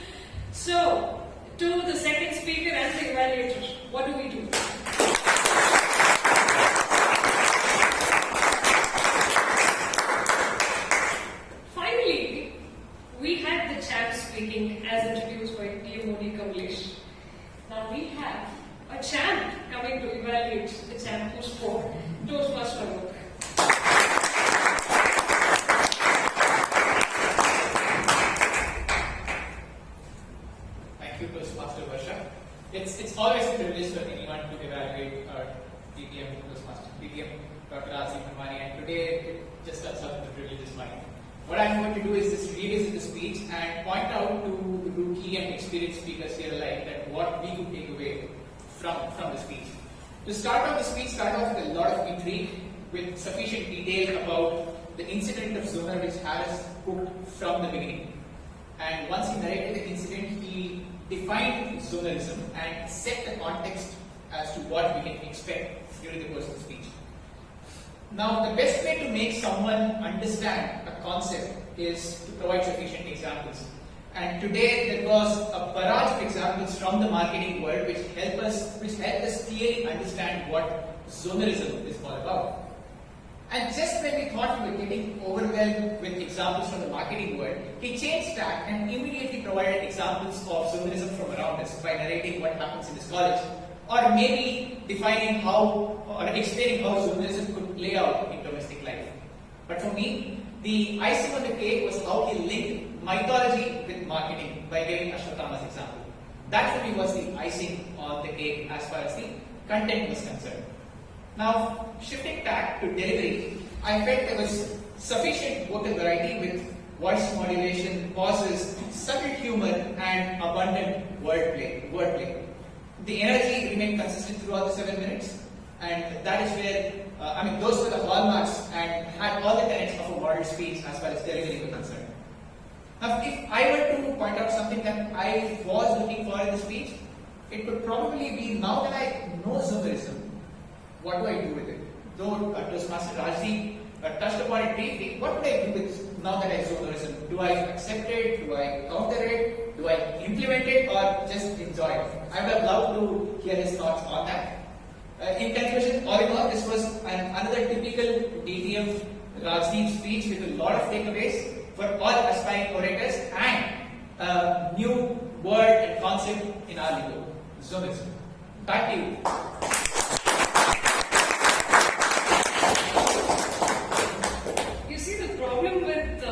So, to the second speaker and the evaluator, what do we do? Finally, we had the champ speaking as introduced by TM Suma. Now we have a champ coming to evaluate the champ who spoke. Toastmaster work. Thank you, Toastmaster Varsha. It's always a privilege for anyone to evaluate our TM Toastmaster, TM Dr. Rajdeep Manwani, and today it just turns out the privilege is mine. What I'm going to do is just revisit the speech and point out to key and experienced speakers here alike that what we could take away from the speech. To start off the speech, start off with a lot of intrigue, with sufficient detail about the incident of Zoner which had us hooked from the beginning. And once he narrated the incident, he defined Zonerism and set the context as to what we can expect during the course of the speech. Now, the best way to make someone understand a concept is to provide sufficient examples. And today there was a barrage of examples from the marketing world which helped us clearly understand what Zonerism is all about. And just when we thought we were getting overwhelmed with examples from the marketing world, he changed tack and immediately provided examples of Zonerism from around us by narrating what happens in this college, or maybe defining how or explaining how Zonerism could play out in domestic life. But for me, the icing on the cake was how he linked mythology with marketing by giving Ashwatthama's example. That for me was the icing on the cake as far as the content was concerned. Now, shifting tack to delivery, I felt there was sufficient vocal variety with voice modulation, pauses, subtle humor, and abundant wordplay. The energy remained consistent throughout the 7 minutes, and that is where, those were the hallmarks and had all the tenets of a model speech as far as delivery were concerned. Now, if I were to point out something that I was looking for in the speech, it would probably be, now that I know Zonerism, what do I do with it? Though Toastmaster Rajdeep touched upon it briefly. What would I do with now that I zonerism? Do I accept it? Do I counter it? Do I implement it or just enjoy it? I would have loved to hear his thoughts on that. In conclusion, all in all, this was another typical DTM Rajdeep speech with a lot of takeaways for all aspiring orators and new word and concept in our lingo, zonerism. Back to you. You see, the problem with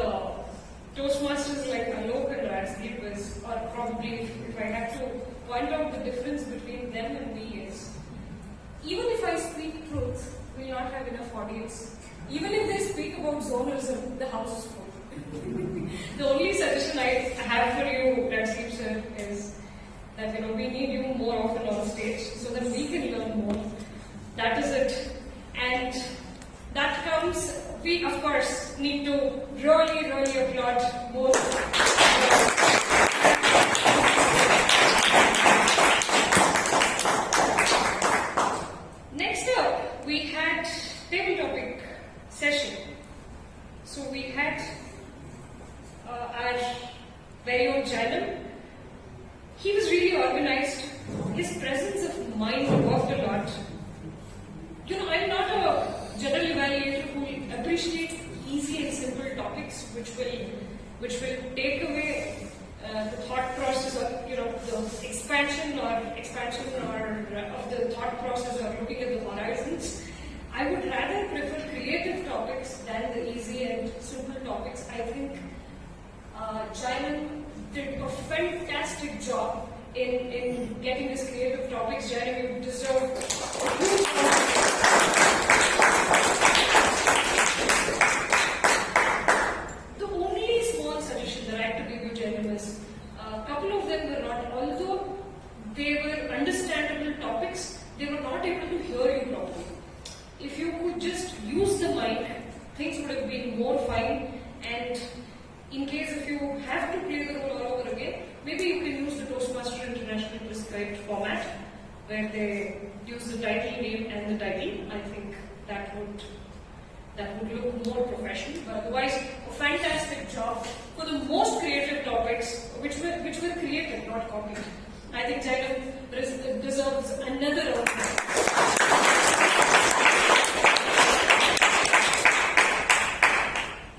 Toastmasters like Alok and Rajdeep is, or probably if I had to point out the difference between them and me is, even if I speak truth, we will not have enough audience. Even if they speak about zonerism, the house is full. The only suggestion I have for you, Rajdeep sir, is that we need you more often on stage so that we can learn more. That is it. And that comes, we of course need to really applaud both. Next up, we had table topic session. So we had our very own Janam. He was really organized. His presence of mind worked a lot. I'm not a general evaluator who will appreciate easy and simple topics which will take away the thought process or the expansion of the thought process or looking at the horizons. I would rather prefer creative topics than the easy and simple topics. I think Jainan did a fantastic job in getting these creative topics. Jainan, you deserve a huge The only small suggestion that I have to give you, Jainan, is a couple of them were not, although they were understandable topics, they were not able to hear you properly. If you could just use the mic, things would have been more fine. And in case if you have to play the role all over again, maybe you can use the Toastmaster International prescribed format where they use the title name and the title. I think that would look more professional. But otherwise, a fantastic job for the most creative topics, which were created, not copied. I think Jainan deserves another round.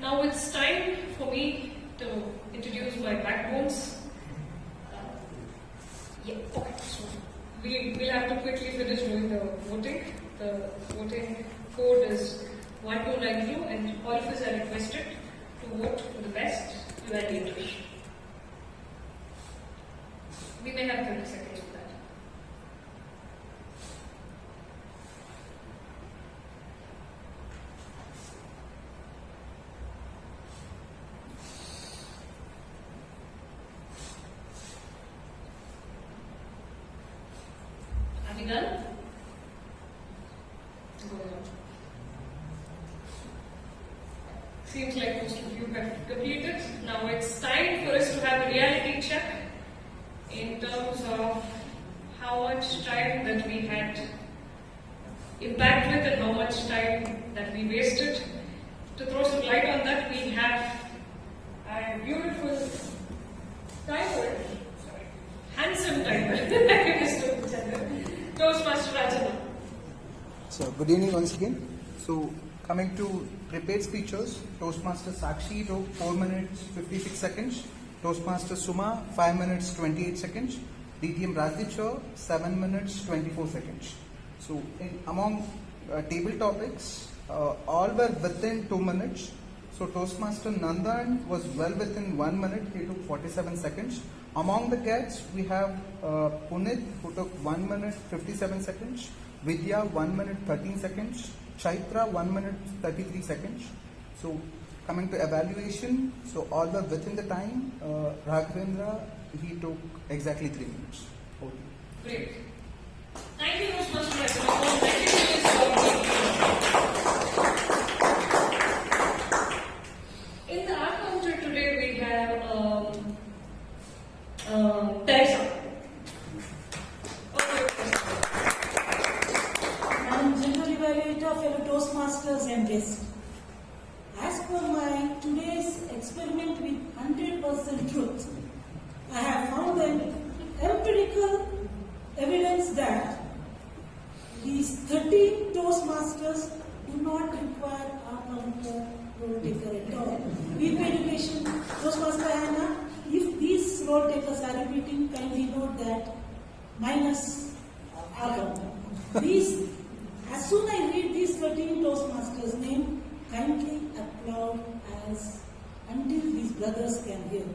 Now it's time for me to introduce my backbones. Okay, so we'll have to quickly finish doing the voting. The voting code is 1292 and all of us are requested to vote for the best evaluator. We may have 30 seconds for that. Are we done? Go on. Seems like most of you have completed. Now it's time for us to have a reality check in terms of how much time that we had impact with and how much time that we wasted. To throw some light on that, we have a beautiful timer, handsome timer, Toastmaster Rajana. So, good evening once again. So, coming to prepared speeches, Toastmaster Sakshi took 4 minutes 56 seconds, Toastmaster Suma 5 minutes 28 seconds, DTM Rajdeep 7 minutes 24 seconds. So, among table topics, all were within 2 minutes. So, Toastmaster Nandan was well within 1 minute, he took 47 seconds. Among the guests, we have Punit, who took 1 minute 57 seconds, Vidya 1 minute 13 seconds, Chaitra 1 minute 33 seconds. So, coming to evaluation, so all were within the time. Raghavendra, he took exactly 3 minutes. Okay. Great. Thank you, Toastmaster Rajana. Thank you. In the art counter today, we have Teresa. I'm General Evaluator, fellow Toastmasters and guests. Toastmaster Anna, if these role takers are repeating, kindly note that minus our counter. These, as soon I read these 13 Toastmasters' name, kindly applaud as until these brothers can hear.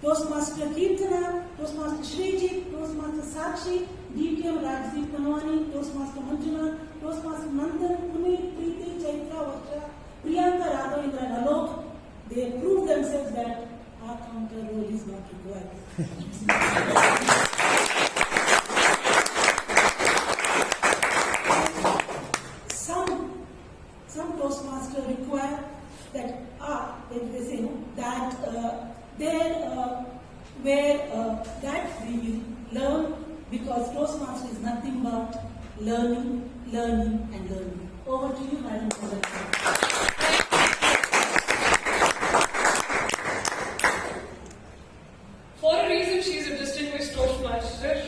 Toastmaster Kirtana, Toastmaster Shriji, Toastmaster Sakshi, TM Rajdeep, Manwani, Toastmaster Manjuna, Toastmaster Nandan, Puneet, Preeti, Chaitra, Varsha, Priyanka, Radhavendra, and Alok. They prove themselves that our counter role is not required. Some Toastmasters require that they say that that we will learn, because Toastmaster is nothing but learning, learning, and learning. Over to you, Madam President. For a reason, she is a distinguished Toastmaster.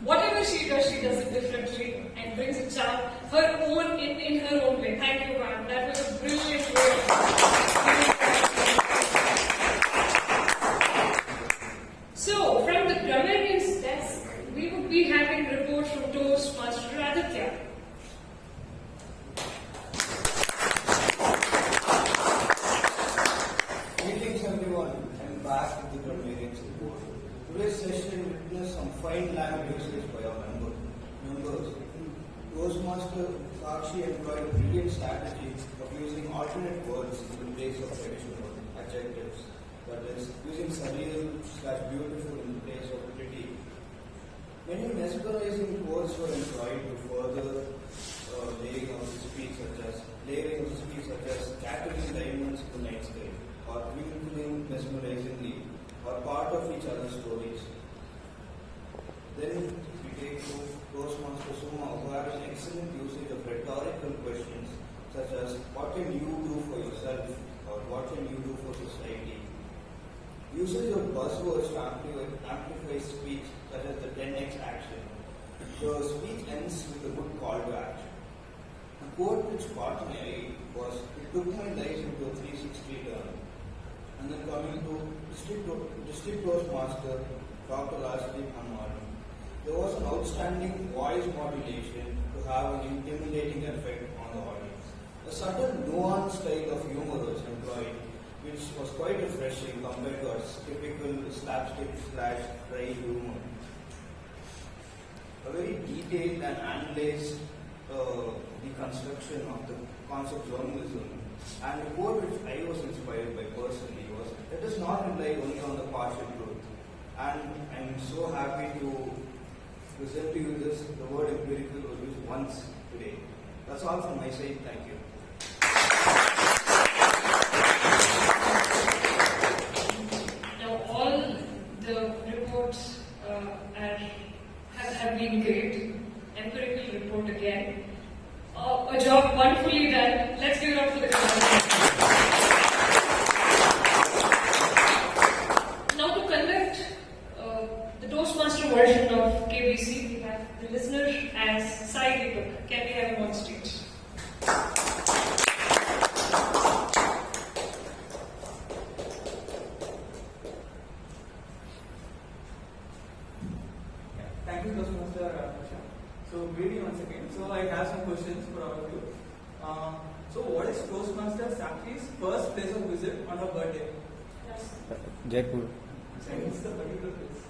Whatever she does it differently and brings a charm her own in her own way. Thank you, ma'am. That was a brilliant way. So, from the grammarian's desk, we would be having reports from Toastmaster Aditya. Greetings everyone, I'm back with the grammarian's report. Today's session witnessed some fine language usage by our members. Toastmaster Sakshi employed a brilliant strategy of using alternate words in place of traditional adjectives. That is, using surreal/beautiful in place of pretty. Many mesmerizing words were employed to further layering of the speech, such as scattering diamonds in the night sky, or twinkling mesmerizingly, or part of each other's stories. Then we take Toastmaster Suma, who has an excellent usage of rhetorical questions, such as what can you do for yourself, or what can you do for society. Usage of buzzwords to amplify speech, such as the 10x action. The speech ends with a good call to action. The quote which caught my eye was, "It took my life into a 360 turn." And then coming to District Toastmaster Dr. Rajdeep. There was an outstanding voice modulation to have an intimidating effect on the audience. A subtle nuanced style of humor was employed, which was quite refreshing compared to our typical slapstick/dry humor. A very detailed and analyzed deconstruction of the concept of journalism. And the quote which I was inspired by personally was, "Let us not rely only on the partial truth." And I'm so happy to present to you this. The word empirical was used once today. That's all from my side. Thank you. Now, all the reports have been great. Empirical report again. A job wonderfully done. Let's give it up for the class. Now, to conduct the Toastmaster version of KBC, we have the listener as Sai Deepak. Can we have him on stage? Thank you, Toastmaster Asha. So, greeting once again. So, I have some questions for all of you. So, what is Toastmaster Sakshi's first place of visit on her birthday? Jaipur. It's the particular place.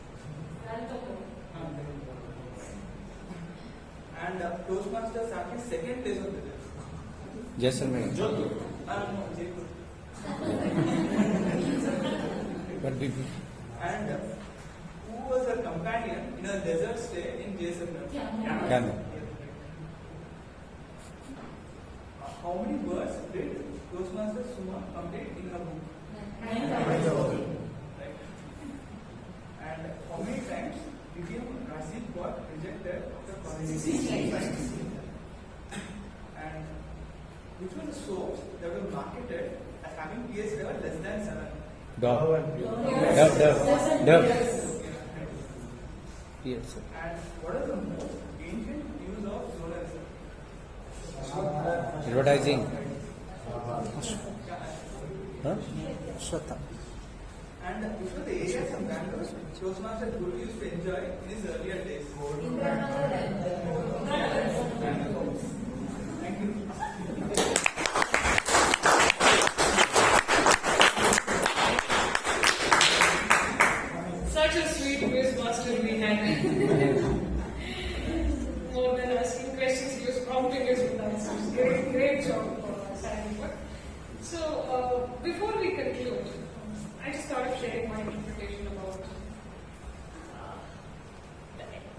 And Toastmaster Sakshi's second place of visit? Jaisalmer. No, Jaipur. But we, And who was her companion in her desert stay in Jaisalmer? Camel. How many words did Toastmaster Suma complete in her book? 9,000. Right. And how many times did Rajdeep got rejected after calling? 16 times. And which were the soaps that were marketed as having pH level less than 7? Dove. Yes, sir. And what is the most ancient use of journalism? Advertising. Huh? Shraddha. And which were the areas of Bangalore Toastmaster Guru used to enjoy in his earlier days? Thank you. Such a sweet quizmaster we had. More than asking questions, he was prompting us with answers. Great job for us. So, before we conclude, I just thought of sharing my interpretation about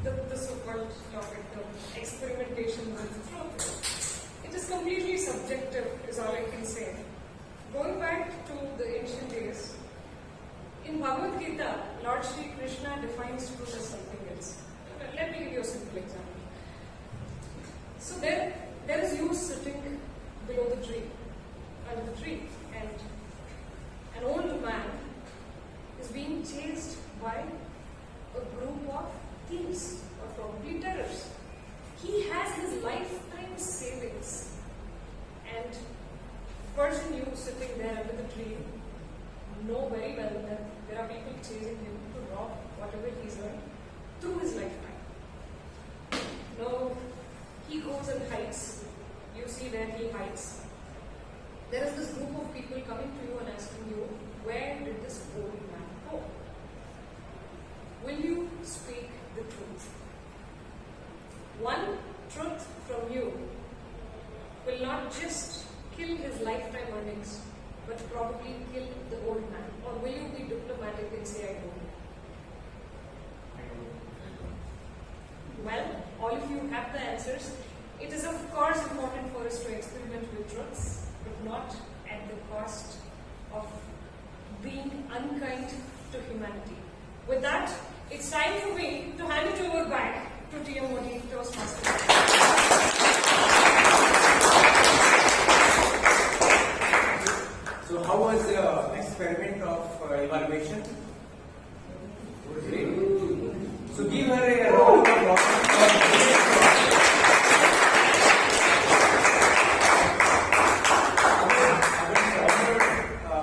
the so-called topic of experimentation with truth. It is completely subjective, is all I can say. Going back to the ancient days, in Bhagavad Gita, Lord Shri Krishna defines truth as something else. Let me give you a simple example. So there is you sitting below the tree, under the tree, and an old man is being chased by a group of thieves or probably terrorists. He has his lifetime savings, and the person you sitting there under the tree know very well that there are people chasing him to rob whatever he's earned through his lifetime. Now he goes and hides. You see where he hides. There is this group of people coming to you and asking you, where did this old man go? Will you speak the truth? One truth from you will not just kill his lifetime earnings, but probably kill the old man. Or will you be diplomatic and say, I don't? Well, all of you have the answers. It is of course important for us to experiment with truths, but not at the cost of being unkind to humanity. With that, it's time for me to hand it over back to TM Toastmasters. So how was the experiment of evaluation? Great. So give her a round of applause.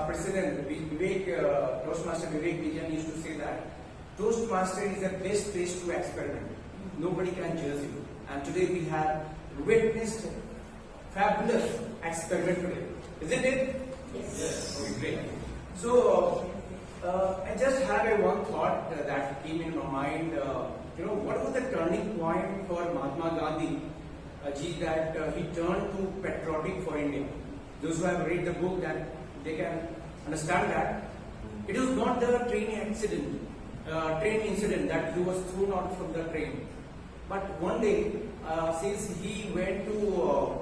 President Toastmaster Vivek Vijayan used to say that Toastmaster is the best place to experiment. Nobody can judge you. And today we have witnessed fabulous experiment today. Isn't it? Yes. Okay, great. So, I just have a one thought that came in my mind. What was the turning point for Mahatma Gandhi that he turned to patriotic for India? Those who have read the book, that they can understand that it was not the train incident that he was thrown out from the train. But one day, since he went to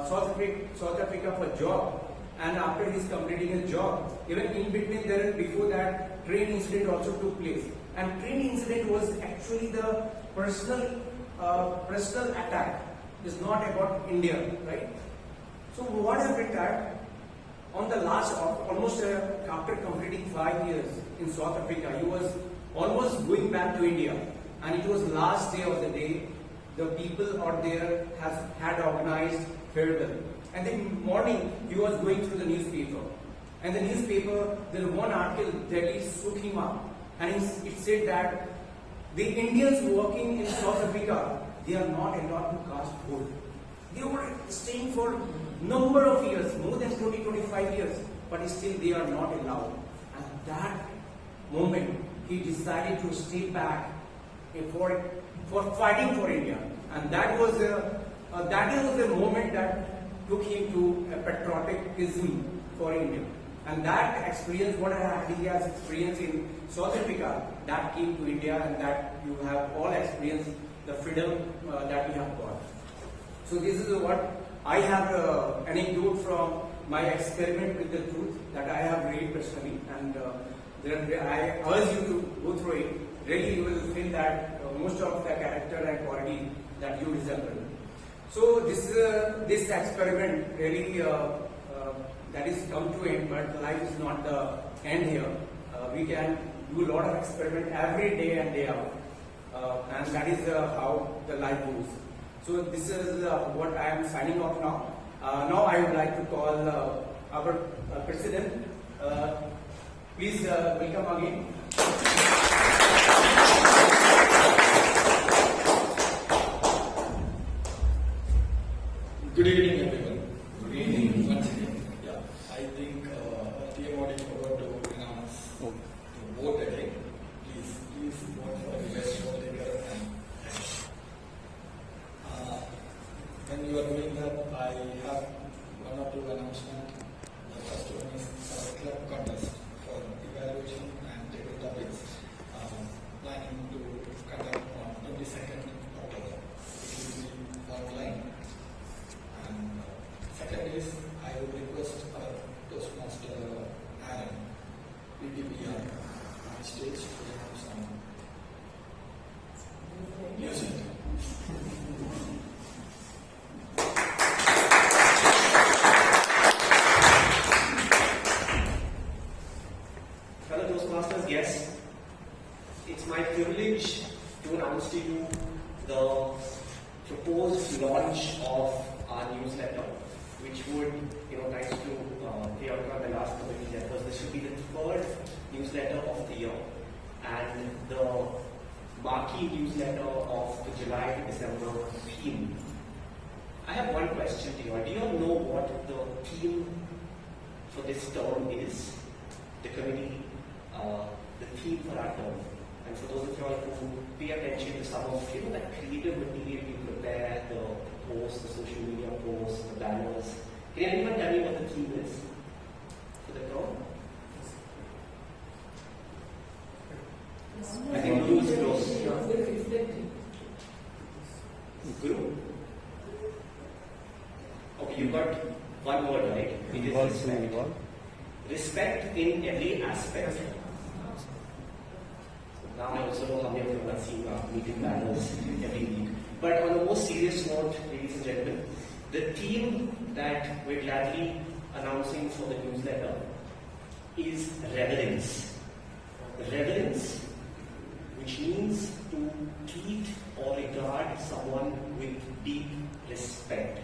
South Africa for job, and after he's completing his job, even in between there, before that, train incident also took place. And train incident was actually the personal attack. It's not about India, right? So what happened that on the last, almost after completing 5 years in South Africa, he was almost going back to India, and it was last day of the day. The people out there had organized farewell. And then morning, he was going through the newspaper. And the newspaper, there was one article that shook him up. And it said that the Indians working in South Africa, they are not allowed to cast vote. They were staying for number of years, more than 20-25 years, but still they are not allowed. And that moment, he decided to stay back for fighting for India. And that was the moment that took him to a patriotism for India. And that experience, what he has experienced in South Africa, that came to India, and that you have all experienced the freedom that you have got. So this is what I have anecdote from my experiment with the truth that I have read personally, and I urge you to go through it. Really, you will feel that most of the character and quality that you resemble. So this experiment really that is come to end, but life is not the end here. We can do a lot of experiment every day and day out, and that is how the life goes. So this is what I am signing off now. Now I would like to call our president. Please welcome again. Good evening, everyone. Good evening. Once again, I think TM already forgot to announce to vote again. Please vote for the best role taker. When you are doing that, I have one or two announcements. The first one is our club contest for evaluation and table topics. Planning to conduct on 22nd October. It will be online. And second is, I would request our Toastmaster Aaron, PPPR, on stage to have some music. Fellow Toastmasters, yes, it's my privilege to announce to you the proposed launch of our newsletter, which would, thanks to Priyanka, the last committee members, this should be the third newsletter of the year and the marquee newsletter of the July to December theme. I have one question to you. Do you all know what the theme for this term is? The committee, the theme for our term. And for those of you all who pay attention to some of that creative material we prepare, the posts, the social media posts, the banners. Can anyone tell me what the theme is for the term? I think Guru is close. Guru? Okay, you got one word right. It is respect. Respect in every aspect. Now I also know how many of you are seeing our meeting banners every week. But on a more serious note, ladies and gentlemen, the theme that we're gladly announcing for the newsletter is reverence. Reverence, which means to treat or regard someone with deep respect.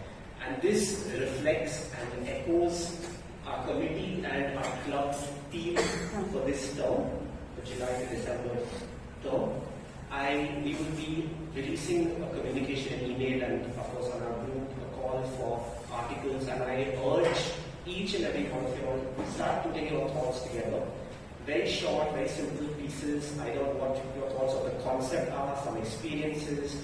And this reflects and echoes our committee and our club's theme for this term, the July to December term. We will be releasing a communication email and of course on our group a call for articles, and I urge each and every one of you all to start putting your thoughts together. Very short, very simple pieces, either what your thoughts of the concept are, some experiences,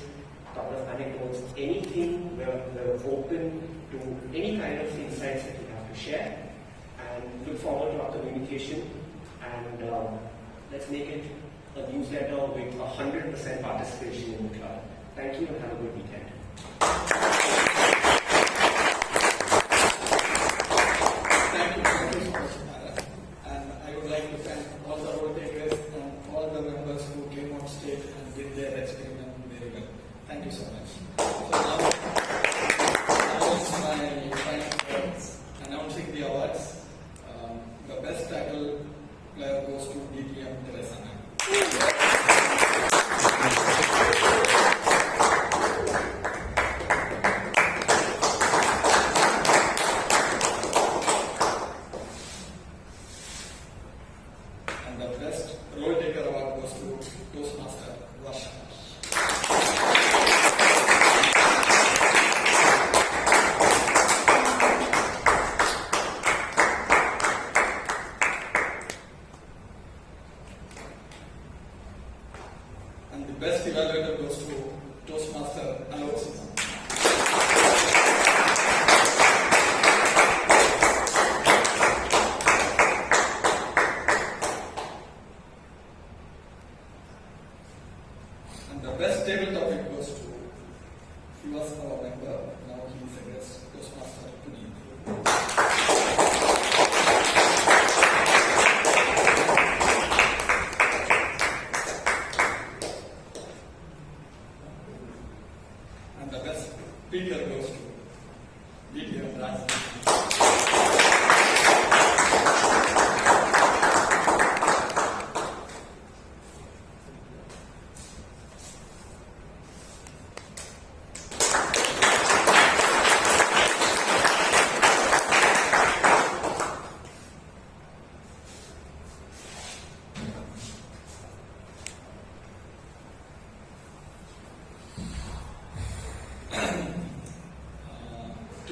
a couple of anecdotes, anything. We're open to any kind of insights that you have to share, and look forward to our communication, and let's make it a newsletter with 100% participation in the club. Thank you and have a good weekend. Thank you so much, Mara. And I would like to thank all the role takers and all the members who came on stage and did their experiment very well. Thank you so much. So now is my final words announcing the awards. The best tackle player goes to DTM Teresa. And the best role taker award goes to Toastmaster Varsha. And the best evaluator goes to Toastmaster Alex. And the best table topic goes to, he was our member, now he is a guest, Toastmaster Puneet.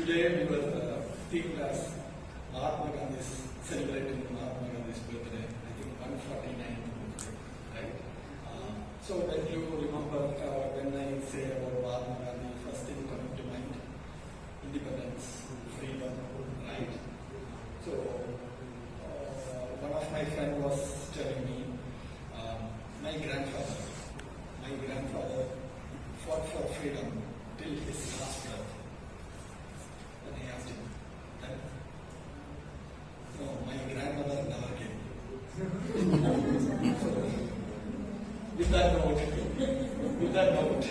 Today we were themed as Mahatma Gandhi's celebrating Mahatma Gandhi's birthday. I think 149 birthday, right? So when you remember when I say about Mahatma Gandhi, first thing coming to mind, independence, freedom, right? So one of my friends was telling me, my grandfather fought for freedom till his last breath. Then I asked him, then, no, my grandmother never came. So, with that note,